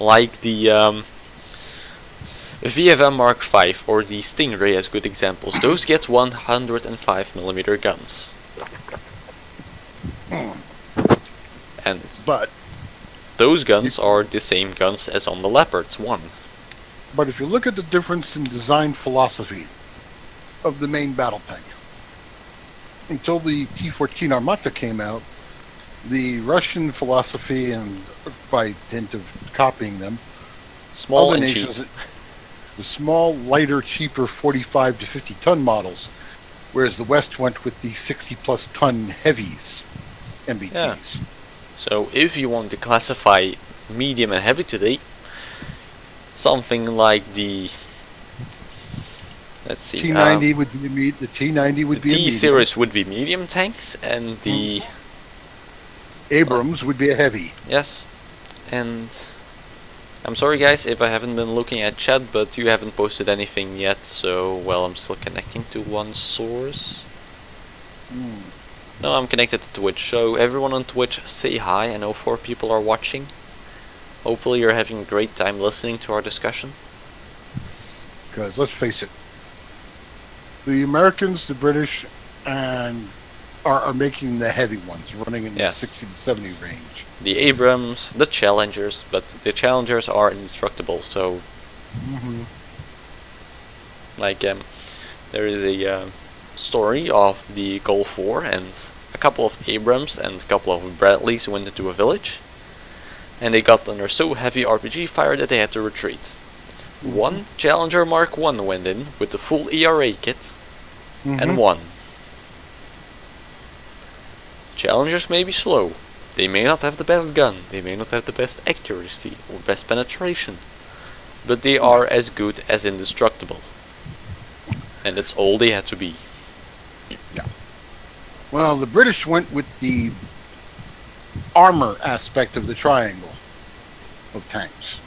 Speaker 2: Like the VFM Mark V or the Stingray as good examples. Those get 105mm guns. And
Speaker 1: But
Speaker 2: those guns are the same guns as on the Leopard 1.
Speaker 1: But if you look at the difference in design philosophy of the main battle tank, until the T-14 Armata came out, the Russian philosophy, and by dint of copying them,
Speaker 2: Small
Speaker 1: other
Speaker 2: and
Speaker 1: nations,
Speaker 2: cheap.
Speaker 1: the small, lighter, cheaper 45 to 50 ton models, whereas the West went with the 60 plus ton heavies, MBTs.
Speaker 2: Yeah. So if you want to classify medium and heavy today, something like the, let's see,
Speaker 1: T90 would be the T90 would
Speaker 2: the
Speaker 1: be a medium.
Speaker 2: T-series would be medium tanks, and the
Speaker 1: Abrams would be a heavy.
Speaker 2: yes, and I'm sorry guys if I haven't been looking at chat, but you haven't posted anything yet, so well, I'm still connecting to one source. No, I'm connected to Twitch, so everyone on Twitch, say hi. I know 4 people are watching. Hopefully you're having a great time listening to our discussion.
Speaker 1: Because let's face it, the Americans, the British, and are making the heavy ones, running in
Speaker 2: Yes.
Speaker 1: the 60 to 70 range.
Speaker 2: The Abrams, the Challengers, but the Challengers are indestructible, so like there is a story of the Gulf War, and a couple of Abrams and a couple of Bradleys went into a village, and they got under so heavy RPG fire that they had to retreat. One Challenger Mark I went in with the full ERA kit and won. Challengers may be slow, they may not have the best gun, they may not have the best accuracy or best penetration, but they are as good as indestructible. And that's all they had to be.
Speaker 1: Yeah. Well, the British went with the armor aspect of the triangle of tanks.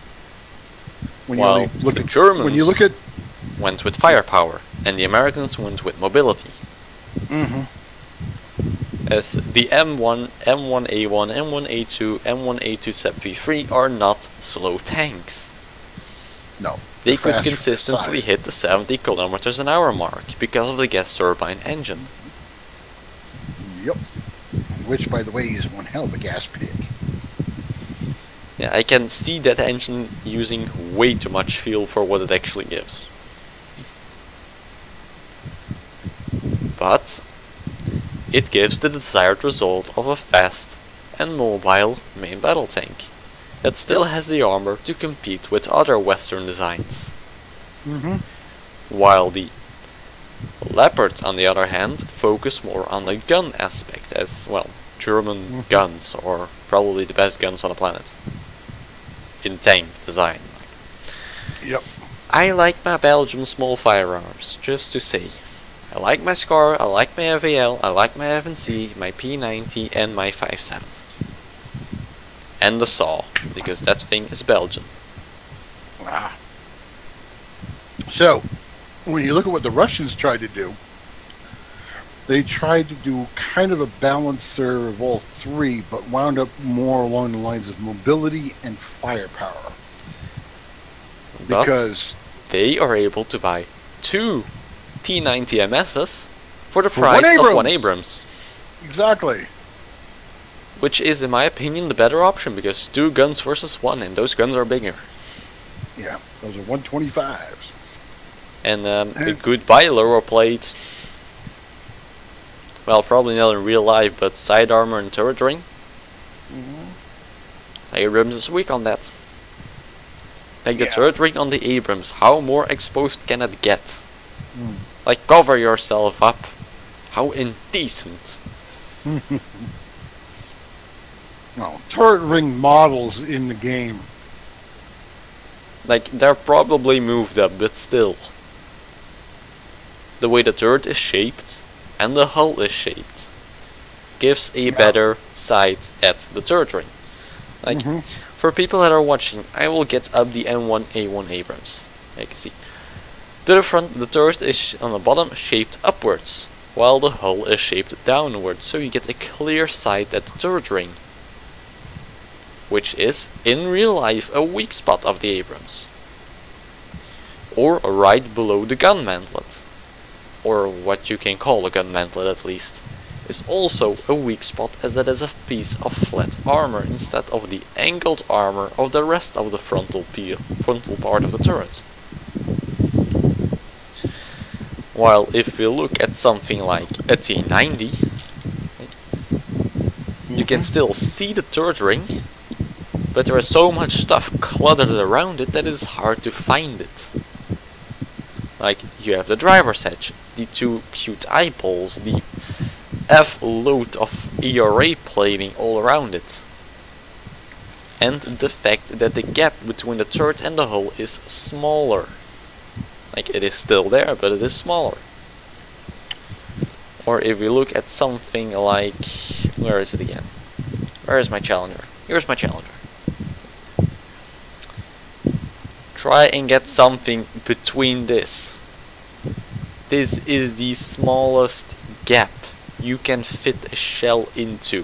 Speaker 1: When
Speaker 2: While
Speaker 1: you look
Speaker 2: the
Speaker 1: at,
Speaker 2: Germans
Speaker 1: when you look at,
Speaker 2: went with firepower, and the Americans went with mobility. As the M1, M1A1, M1A2, M1A2 SEP-V3 are not slow tanks.
Speaker 1: no,
Speaker 2: They
Speaker 1: they're
Speaker 2: could
Speaker 1: faster
Speaker 2: consistently
Speaker 1: side.
Speaker 2: hit the 70 kilometers an hour mark because of the gas turbine engine.
Speaker 1: Yep. Which, by the way, is one hell of a gas pig.
Speaker 2: Yeah, I can see that engine using way too much fuel for what it actually gives. But it gives the desired result of a fast and mobile main battle tank that still has the armor to compete with other Western designs. While the Leopards, on the other hand, focus more on the gun aspect, as, well, German guns are probably the best guns on the planet. In tank design.
Speaker 1: Yep.
Speaker 2: I like my Belgian small firearms, just to say. I like my SCAR, I like my AVL, I like my FNC, my P90 and my 5.7. And the SAW, because that thing is Belgian.
Speaker 1: Ah. So, when you look at what the Russians tried to do, they tried to do kind of a balancer of all three, but wound up more along the lines of mobility and firepower.
Speaker 2: But
Speaker 1: Because
Speaker 2: they are able to buy 2 T90 MSs for the
Speaker 1: For
Speaker 2: price
Speaker 1: one
Speaker 2: of 1
Speaker 1: Abrams.
Speaker 2: Abrams.
Speaker 1: exactly.
Speaker 2: Which is, in my opinion, the better option, because 2 guns versus 1, and those guns are bigger.
Speaker 1: Yeah, those are 125s.
Speaker 2: And a good lower plate. Well, probably not in real life, but side armor and turret ring. Abrams is weak on that. Like the
Speaker 1: Yeah.
Speaker 2: turret ring on the Abrams, how more exposed can it get? Like, cover yourself up. How indecent.
Speaker 1: No, turret ring models in the game.
Speaker 2: Like, they're probably moved up, but still. The way the turret is shaped, and the hull is shaped, gives a better sight at the third ring. Like, for people that are watching, I will get up the M1A1 Abrams. You can see. To the front, the turret is on the bottom shaped upwards, while the hull is shaped downwards, so you get a clear sight at the third ring, which is, in real life, a weak spot of the Abrams. Or right below the gun mantlet, or what you can call a gun mantlet at least, is also a weak spot, as it is a piece of flat armor instead of the angled armor of the rest of the frontal part of the turret. While if we look at something like a T90, you can still see the third ring, but there is so much stuff cluttered around it that it is hard to find it. Like, you have the driver's hatch, the two cute eyeballs, the F-load of ERA plating all around it, and the fact that the gap between the turret and the hull is smaller. Like, it is still there, but it is smaller. Or if we look at something like, where is it again? Where is my Challenger? Here's my Challenger. Try and get something between this. This is the smallest gap you can fit a shell into,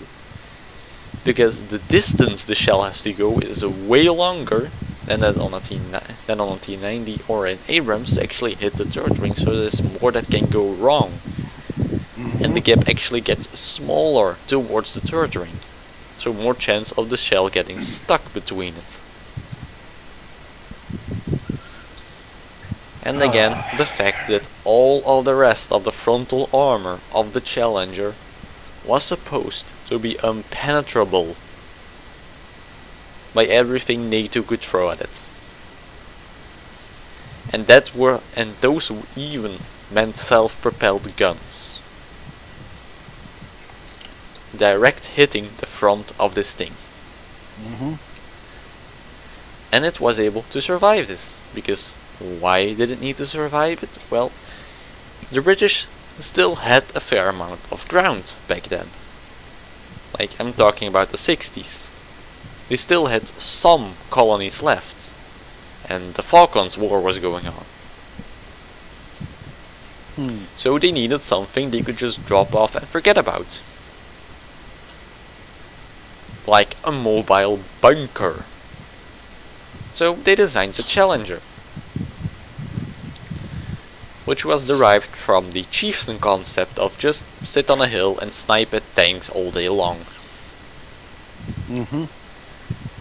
Speaker 2: because the distance the shell has to go is way longer than that on a T90 or an Abrams to actually hit the third ring, so there's more that can go wrong. And the gap actually gets smaller towards the third ring, so more chance of the shell getting stuck between it. And again, the fact that all of the rest of the frontal armor of the Challenger was supposed to be impenetrable by everything NATO could throw at it. And those even meant self-propelled guns. Direct hitting the front of this thing. And it was able to survive this, because why did it need to survive it? Well, the British still had a fair amount of ground back then. Like, I'm talking about the 60s. They still had some colonies left, and the Falklands War was going on. So they needed something they could just drop off and forget about. Like a mobile bunker. So they designed the Challenger, which was derived from the chieftain concept of just sit on a hill and snipe at tanks all day long.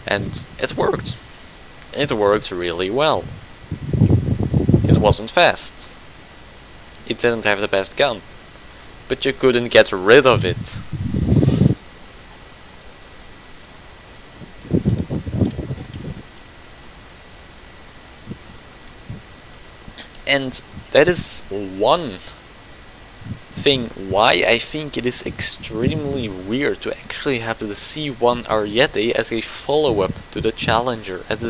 Speaker 2: And it worked. It worked really well. It wasn't fast. It didn't have the best gun, but you couldn't get rid of it. And that is one thing why I think it is extremely weird to actually have the C1 Ariete as a follow-up to the Challenger, as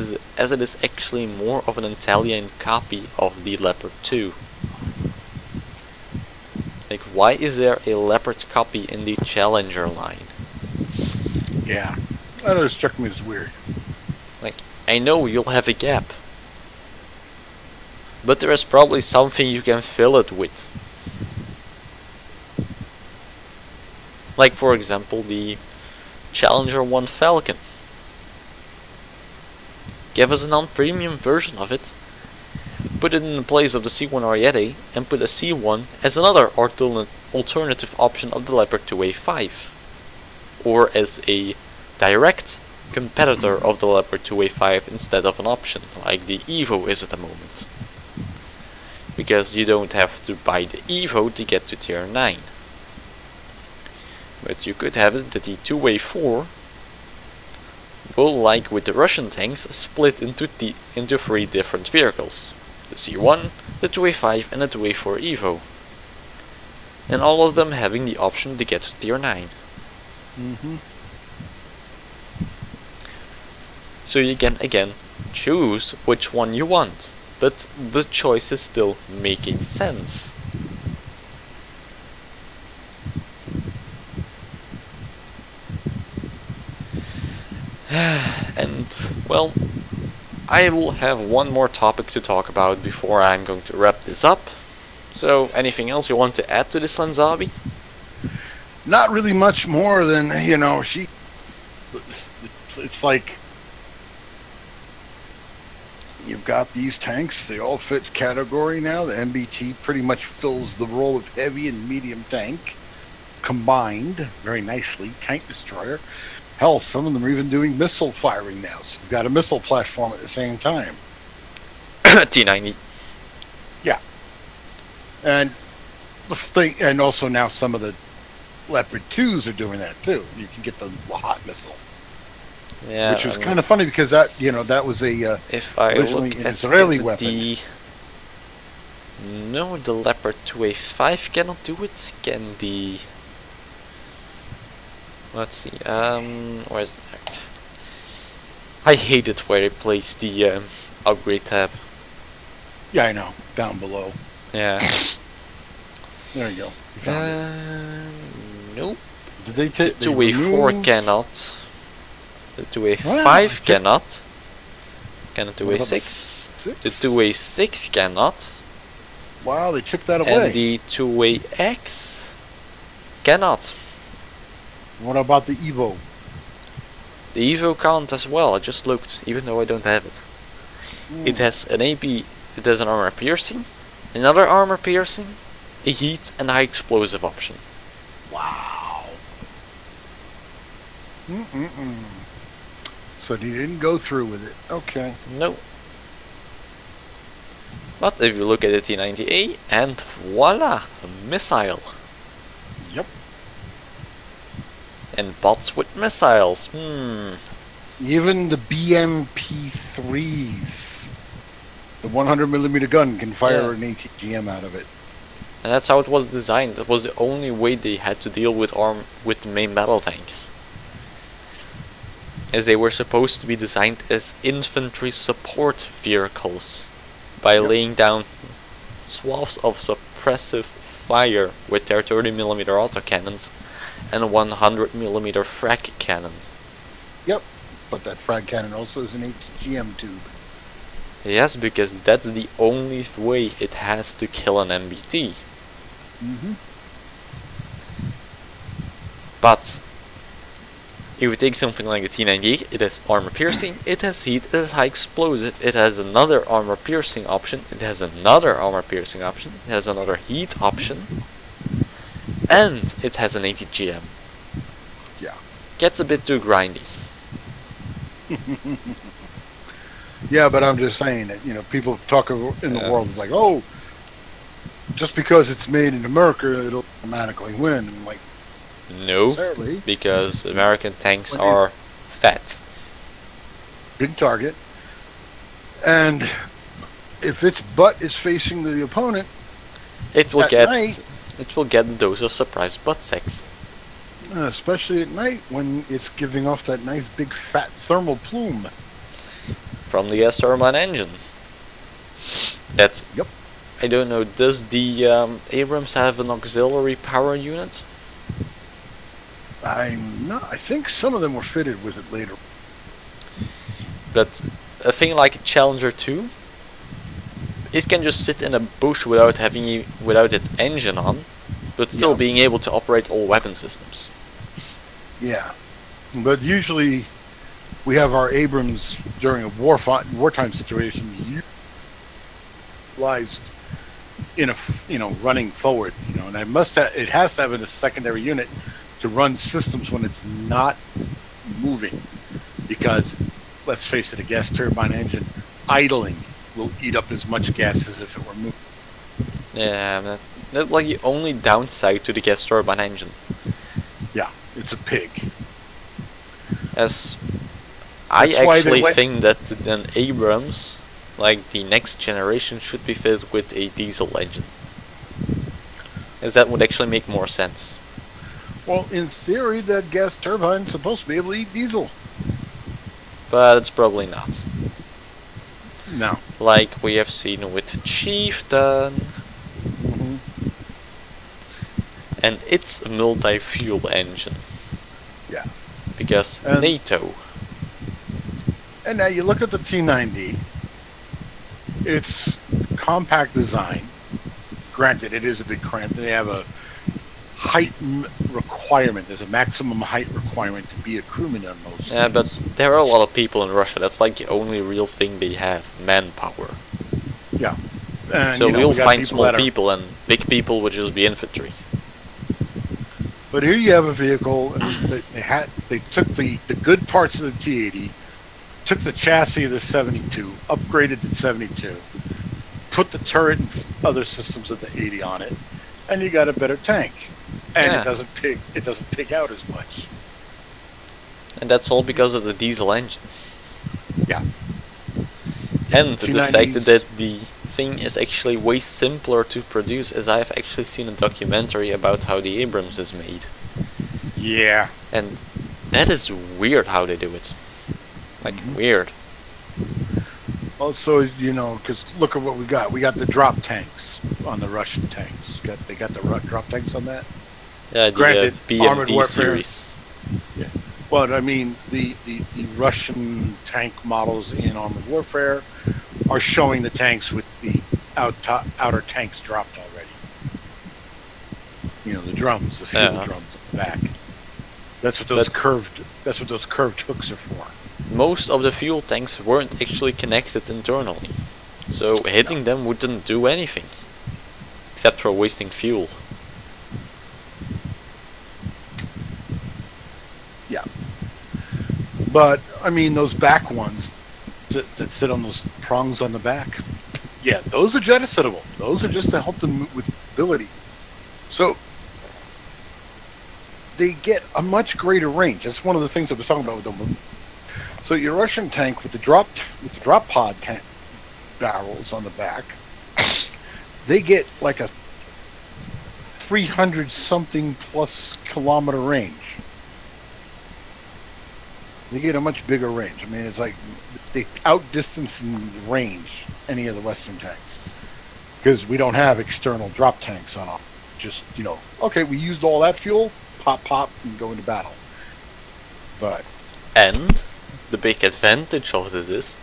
Speaker 2: it is actually more of an Italian copy of the Leopard 2. Like, why is there a Leopard copy in the Challenger line?
Speaker 1: Yeah, that always struck me as weird.
Speaker 2: Like, I know you'll have a gap, but there is probably something you can fill it with. Like, for example, the Challenger 1 Falcon. Give us a non-premium version of it, put it in the place of the C1 Ariete, and put a C1 as another alternative option of the Leopard 2A5, or as a direct competitor of the Leopard 2A5 instead of an option, like the Evo is at the moment. Because you don't have to buy the Evo to get to tier 9. But you could have it that the 2A4 will, like with the Russian tanks, split into 3 different vehicles. The C1, the 2A5 and the 2A4 Evo. And all of them having the option to get to tier 9. So you can again choose which one you want, but the choice is still making sense. And, well, I will have one more topic to talk about before I'm going to wrap this up. So, anything else you want to add to this lenzabi?
Speaker 1: Not really much more than, you know, it's like you've got these tanks, they all fit category now. The MBT pretty much fills the role of heavy and medium tank combined very nicely. Tank destroyer. Hell, some of them are even doing missile firing now. So you've got a missile platform at the same time.
Speaker 2: T90.
Speaker 1: Yeah. And the thing, and also now some of the Leopard 2s are doing that too. You can get the hot missile.
Speaker 2: Yeah,
Speaker 1: which was kind of funny because that, you know, that was a
Speaker 2: if I look
Speaker 1: an
Speaker 2: at
Speaker 1: Israeli weapon.
Speaker 2: No, the Leopard 2A5 cannot do it. Can the... Let's see, where's the act? I hate it where they place the upgrade tab.
Speaker 1: Yeah, I know. Down below.
Speaker 2: Yeah.
Speaker 1: There you go. You found it.
Speaker 2: Nope.
Speaker 1: Did they take
Speaker 2: the 2A4 cannot. The 2A5 cannot. Can the 2A6? The 2A6 cannot.
Speaker 1: Wow, they took that away.
Speaker 2: And the 2AX cannot.
Speaker 1: What about the Evo?
Speaker 2: The Evo can't as well. I just looked, even though I don't have it. It has an AP, it has an armor piercing, another armor piercing, a heat, and a high explosive option.
Speaker 1: Wow. So they didn't go through with it. Okay.
Speaker 2: No. But if you look at the T90A, and voila, a missile.
Speaker 1: Yep.
Speaker 2: And bots with missiles.
Speaker 1: Even the BMP3s, the 100mm gun, can fire an ATGM out of it.
Speaker 2: And that's how it was designed. That was the only way they had to deal with the main battle tanks, as they were supposed to be designed as infantry support vehicles by laying down swaths of suppressive fire with their 30mm autocannons and a 100mm frag cannon.
Speaker 1: Yep, but that frag cannon also is an ATGM tube.
Speaker 2: Yes, because that's the only way it has to kill an MBT. But if you take something like the T90, it has armor piercing, it has heat, it has high explosive, it has another armor piercing option, it has another armor piercing option, it has another heat option, and it has an ATGM.
Speaker 1: Yeah.
Speaker 2: Gets a bit too grindy.
Speaker 1: Yeah, but I'm just saying that, you know, people talk in the world, it's like, oh, just because it's made in America, it'll automatically win. I'm like,
Speaker 2: no,
Speaker 1: certainly.
Speaker 2: Because American tanks are fat.
Speaker 1: Big target. And if its butt is facing the opponent,
Speaker 2: it will get
Speaker 1: night,
Speaker 2: a dose of surprise butt sex.
Speaker 1: Especially at night when it's giving off that nice big fat thermal plume
Speaker 2: from the gas turbine engine. That's
Speaker 1: yep.
Speaker 2: I don't know. Does the Abrams have an auxiliary power unit?
Speaker 1: I'm not. I think some of them were fitted with it later.
Speaker 2: But a thing like a Challenger 2, it can just sit in a bush without its engine on, but still being able to operate all weapon systems. Yeah.
Speaker 1: But usually we have our Abrams during a wartime situation utilized in a running forward, and it has to have a secondary unit to run systems when it's not moving, because let's face it, a gas turbine engine idling will eat up as much gas as if it were moving.
Speaker 2: Yeah, that's like the only downside to the gas turbine engine.
Speaker 1: Yeah, it's a pig.
Speaker 2: As I actually think that an Abrams, like the next generation, should be fitted with a diesel engine, as that would actually make more sense.
Speaker 1: Well, in theory, that gas turbine is supposed to be able to eat diesel.
Speaker 2: But it's probably not.
Speaker 1: No.
Speaker 2: Like we have seen with Chieftain. And it's a multi-fuel engine.
Speaker 1: Yeah.
Speaker 2: Because NATO.
Speaker 1: And now you look at the T90. It's compact design. Granted, it is a big cramp. They have a height requirement. There's a maximum height requirement to be a crewman on most.
Speaker 2: Yeah, but there are a lot of people in Russia. That's like the only real thing they have: manpower.
Speaker 1: Yeah. And,
Speaker 2: so
Speaker 1: you know,
Speaker 2: we'll
Speaker 1: we got
Speaker 2: find
Speaker 1: people
Speaker 2: small
Speaker 1: that are-
Speaker 2: people, and big people would just be infantry.
Speaker 1: But here you have a vehicle. They took the good parts of the T80, took the chassis of the 72, upgraded the 72, put the turret and other systems of the 80 on it, and you got a better tank. And
Speaker 2: Yeah.
Speaker 1: it doesn't pig out as much.
Speaker 2: And that's all because of the diesel engine.
Speaker 1: Yeah.
Speaker 2: And the fact
Speaker 1: T90s.
Speaker 2: that the thing is actually way simpler to produce, as I've actually seen a documentary about how the Abrams is made.
Speaker 1: Yeah.
Speaker 2: And that is weird how they do it. Like, weird.
Speaker 1: Also, you know, because look at what we got. We got the drop tanks on the Russian tanks. They got the drop tanks on that.
Speaker 2: Yeah, the
Speaker 1: Granted, armored
Speaker 2: BMD
Speaker 1: warfare.
Speaker 2: series.
Speaker 1: Yeah. But I mean, the Russian tank models in Armored Warfare are showing the tanks with the outer tanks dropped already. You know, the drums, the fuel
Speaker 2: Yeah.
Speaker 1: drums at the back. That's what those curved hooks are for.
Speaker 2: Most of the fuel tanks weren't actually connected internally, so hitting them wouldn't do anything, except for wasting fuel.
Speaker 1: Yeah. But I mean, those back ones that sit on those prongs on the back, yeah, those are jettisonable. Those are just to help them move with mobility. So they get a much greater range. That's one of the things I was talking about with them. So your Russian tank with the drop pod tank barrels on the back, they get like a 300 something plus kilometer range. They get a much bigger range. I mean, it's like they outdistance in range any of the Western tanks because we don't have external drop tanks on them. Just, you know, okay, we used all that fuel, pop, and go into battle. But
Speaker 2: And the big advantage of this is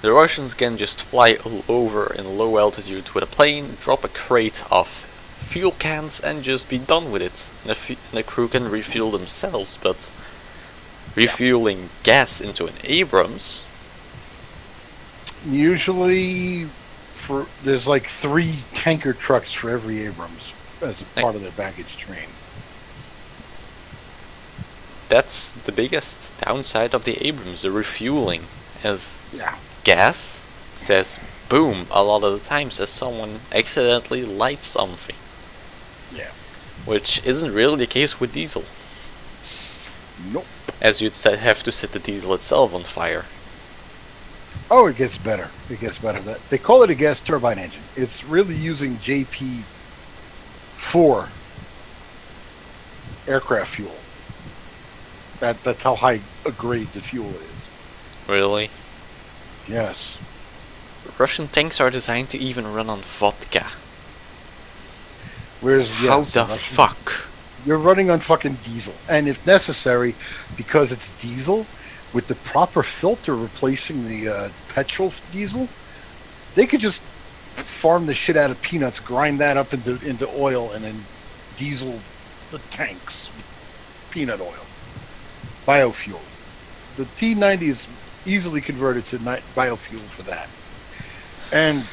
Speaker 2: the Russians can just fly over in low altitude with a plane, drop a crate of fuel cans, and just be done with it. And the crew can refuel themselves, but refueling gas into an Abrams,
Speaker 1: usually there's like 3 tanker trucks for every Abrams as a part of their baggage train.
Speaker 2: that's the biggest downside of the Abrams, the refueling, as
Speaker 1: Yeah.
Speaker 2: gas says boom a lot of the times as someone accidentally lights something,
Speaker 1: Yeah.
Speaker 2: which isn't really the case with diesel,
Speaker 1: Nope.
Speaker 2: as you'd have to set the diesel itself on fire.
Speaker 1: Oh, it gets better. It gets better. They call it a gas turbine engine. It's really using JP4 aircraft fuel. That's how high a grade the fuel is.
Speaker 2: Really?
Speaker 1: Yes.
Speaker 2: Russian tanks are designed to even run on vodka.
Speaker 1: Whereas
Speaker 2: How
Speaker 1: yes,
Speaker 2: the
Speaker 1: Russian-
Speaker 2: fuck?
Speaker 1: You're running on fucking diesel, and if necessary, because it's diesel, with the proper filter replacing the petrol diesel, they could just farm the shit out of peanuts, grind that up into oil, and then diesel the tanks with peanut oil, biofuel. The T90 is easily converted to biofuel for that, and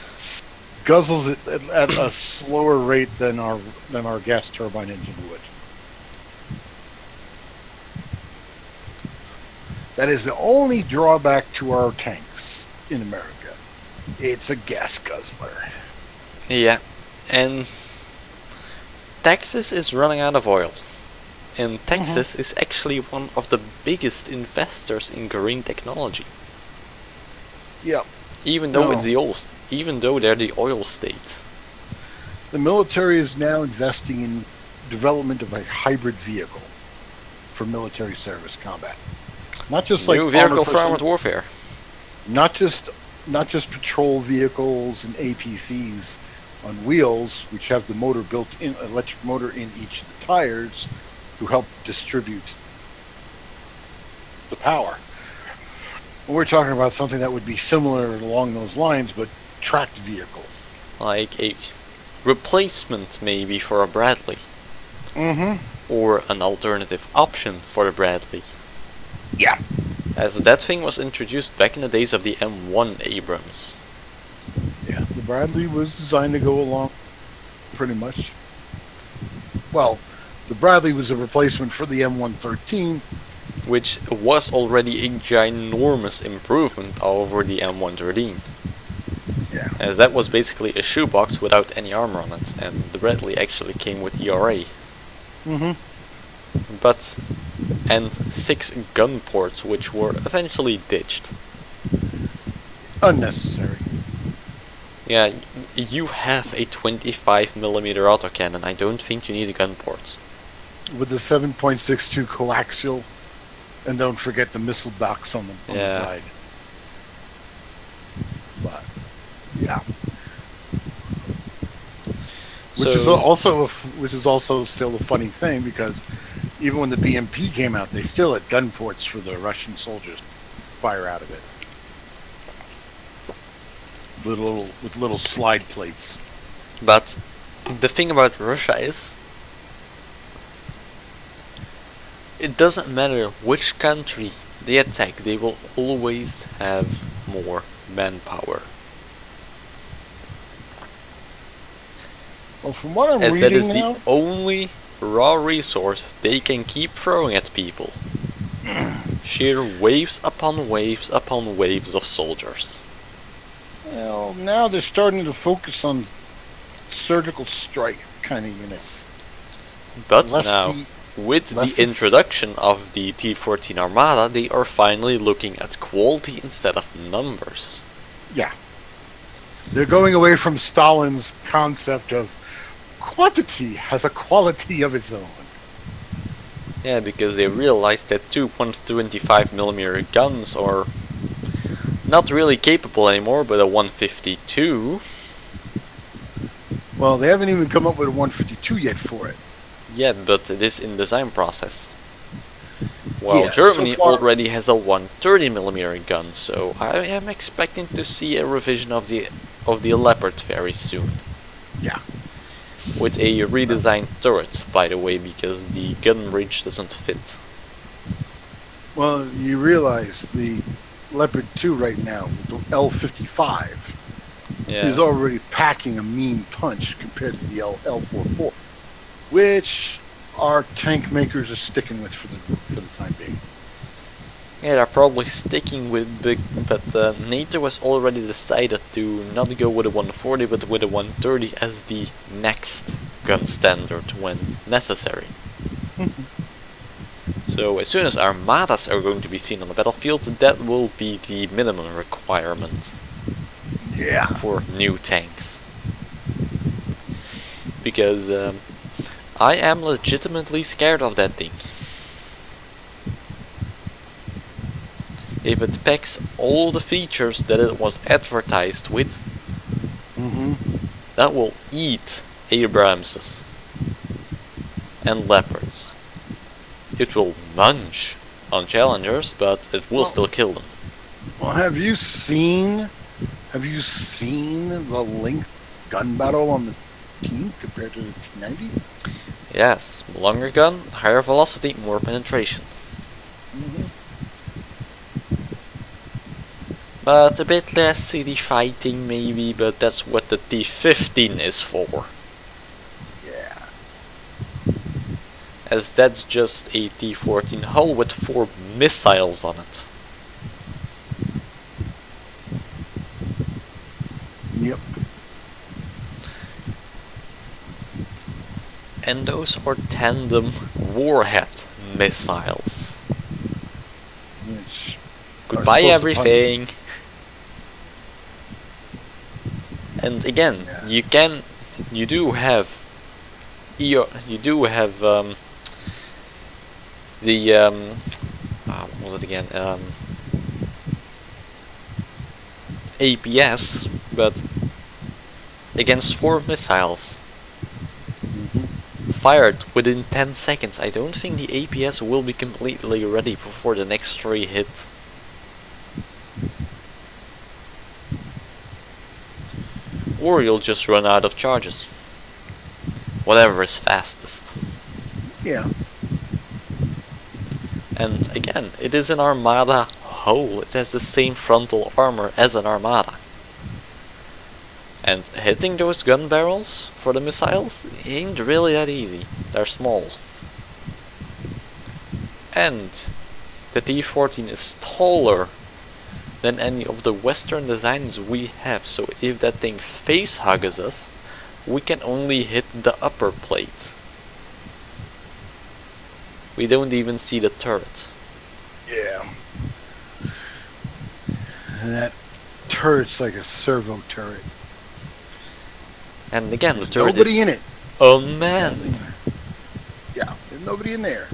Speaker 1: guzzles it at a slower rate than our gas turbine engine would. That is the only drawback to our tanks in America. It's a gas guzzler.
Speaker 2: Yeah, and Texas is running out of oil. And Texas is actually one of the biggest investors in green technology.
Speaker 1: Yeah.
Speaker 2: Even though
Speaker 1: No.
Speaker 2: it's even though they're the oil state.
Speaker 1: The military is now investing in development of a hybrid vehicle for military service combat. Not just like
Speaker 2: New vehicle
Speaker 1: armored
Speaker 2: for armored warfare.
Speaker 1: not just patrol vehicles and APCs on wheels, which have the motor built in, electric motor in each of the tires to help distribute the power. We're talking about something that would be similar along those lines, but tracked vehicle.
Speaker 2: Like a replacement maybe for a Bradley. Or an alternative option for the Bradley.
Speaker 1: Yeah.
Speaker 2: As that thing was introduced back in the days of the M1 Abrams.
Speaker 1: Yeah, the Bradley was designed to go along pretty much. Well, the Bradley was a replacement for the M113.
Speaker 2: Which was already a ginormous improvement over the M113.
Speaker 1: Yeah.
Speaker 2: As that was basically a shoebox without any armor on it, and the Bradley actually came with ERA. But, and 6 gun ports, which were eventually ditched.
Speaker 1: Unnecessary.
Speaker 2: Yeah, you have a 25mm autocannon, I don't think you need a gun port.
Speaker 1: With the 7.62 coaxial, and don't forget the missile box on the side. But, yeah. Which is also still a funny thing, because even when the BMP came out, they still had gun ports for the Russian soldiers to fire out of it. With little slide plates.
Speaker 2: But the thing about Russia is, it doesn't matter which country they attack, they will always have more manpower.
Speaker 1: Well, from what I'm reading
Speaker 2: that is
Speaker 1: now,
Speaker 2: the only raw resource they can keep throwing at people. Sheer waves upon waves upon waves of soldiers.
Speaker 1: well, now they're starting to focus on surgical strike kind of units.
Speaker 2: But now, with the introduction of the T-14 Armada, they are finally looking at quality instead of numbers.
Speaker 1: Yeah. They're going away from Stalin's concept of quantity has a quality of its own.
Speaker 2: Yeah, because they realized that 2.25mm guns are not really capable anymore, but a 152.
Speaker 1: Well, they haven't even come up with a 152 yet for it.
Speaker 2: Yeah, but it is in design process. While
Speaker 1: Yeah,
Speaker 2: Germany
Speaker 1: so far,
Speaker 2: already has a 130mm gun, so I am expecting to see a revision of the Leopard very soon.
Speaker 1: Yeah.
Speaker 2: With a redesigned turret, by the way, because the gun range doesn't fit.
Speaker 1: Well, you realize the Leopard 2 right now, with the L55, is already packing a mean punch compared to the L44, which our tank makers are sticking with for the time being.
Speaker 2: Yeah, they're probably sticking with big, but NATO has already decided to not go with a 140 but with a 130 as the next gun standard when necessary. So as soon as armadas are going to be seen on the battlefield, that will be the minimum requirement.
Speaker 1: Yeah.
Speaker 2: For new tanks. Because I am legitimately scared of that thing. If it packs all the features that it was advertised with, that will eat Abramses and Leopards. It will munch on Challengers, but it will still kill them.
Speaker 1: Well, have you seen the length gun battle on the team compared to the T90?
Speaker 2: Yes, longer gun, higher velocity, more penetration. But a bit less city fighting maybe, but that's what the T-15 is for.
Speaker 1: Yeah.
Speaker 2: As that's just a T-14 hull with 4 missiles on it.
Speaker 1: Yep.
Speaker 2: And those are tandem warhead missiles.
Speaker 1: Which
Speaker 2: Goodbye everything. And again,
Speaker 1: yeah.
Speaker 2: you do have what was it again? APS, but against 4 missiles fired within 10 seconds. I don't think the APS will be completely ready before the next 3 hit. or you'll just run out of charges. Whatever is fastest.
Speaker 1: Yeah.
Speaker 2: And again, it is an Armada hull. It has the same frontal armor as an Armada. And hitting those gun barrels for the missiles ain't really that easy. They're small. And the T-14 is taller than any of the Western designs we have, so if that thing face hugges us, we can only hit the upper plate. We don't even see the turret.
Speaker 1: Yeah. And that turret's like a servo turret.
Speaker 2: And again, the
Speaker 1: There's
Speaker 2: turret
Speaker 1: nobody
Speaker 2: is
Speaker 1: in it.
Speaker 2: unmanned.
Speaker 1: Yeah, there's nobody in there.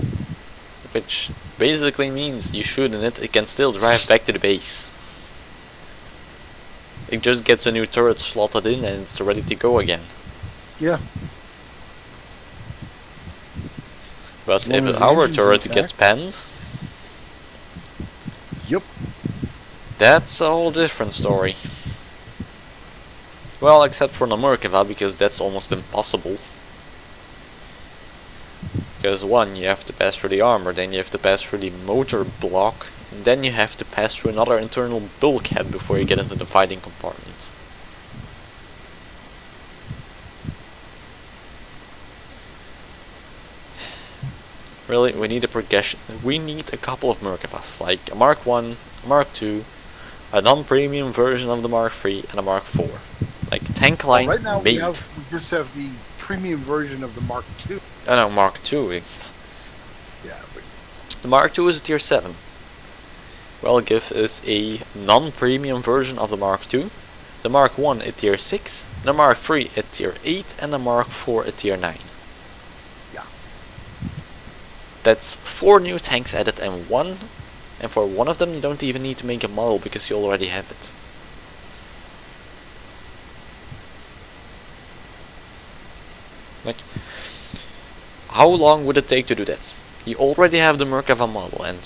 Speaker 2: Which basically means you shoot in it, it can still drive back to the base. It just gets a new turret slotted in and it's ready to go again.
Speaker 1: Yeah.
Speaker 2: But
Speaker 1: As long as
Speaker 2: if
Speaker 1: the
Speaker 2: our
Speaker 1: engine's
Speaker 2: turret
Speaker 1: intact.
Speaker 2: gets panned,
Speaker 1: Yep.
Speaker 2: that's a whole different story. Well, except for Namurkava, because that's almost impossible. Because one, you have to pass through the armor, then you have to pass through the motor block, and then you have to pass through another internal bulkhead before you get into the fighting compartment. Really, we need a progression. We need a couple of Murkavas, like a Mark 1, a Mark 2, a non-premium version of the Mark 3, and a Mark 4. Like tank line
Speaker 1: Well, right now
Speaker 2: made.
Speaker 1: we just have the premium version of the Mark II.
Speaker 2: Oh no, Mark 2.
Speaker 1: Yeah, but
Speaker 2: The Mark II is a tier 7. Well, GIF is a non-premium version of the Mark II. The Mark 1 at tier 6, the Mark 3 at tier 8, and the Mark 4 at tier 9.
Speaker 1: Yeah.
Speaker 2: That's 4 new tanks added and for one of them you don't even need to make a model because you already have it. Like, how long would it take to do that? You already have the Merkava model, and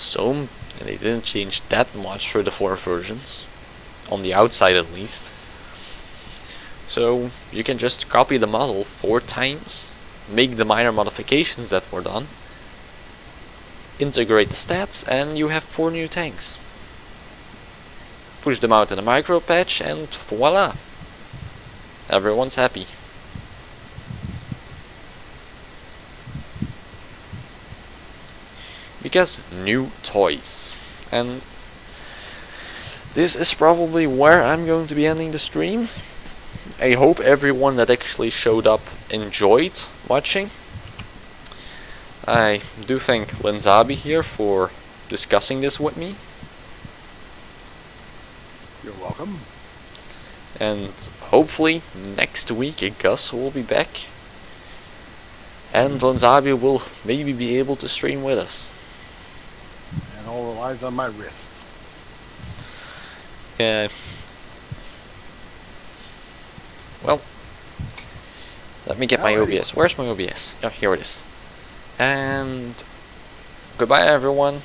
Speaker 2: they didn't change that much for the 4 versions, on the outside at least. So you can just copy the model 4 times, make the minor modifications that were done, integrate the stats, and you have 4 new tanks. Push them out in a micro patch, and voila! Everyone's happy. Because new toys. And this is probably where I'm going to be ending the stream. I hope everyone that actually showed up enjoyed watching. I do thank Lenzabi here for discussing this with me.
Speaker 1: you're welcome.
Speaker 2: And hopefully next week Gus will be back. And Lenzabi will maybe be able to stream with us.
Speaker 1: And all relies on my wrists.
Speaker 2: Yeah. Well, let me get my OBS. Where's my OBS? Oh, here it is. And goodbye everyone.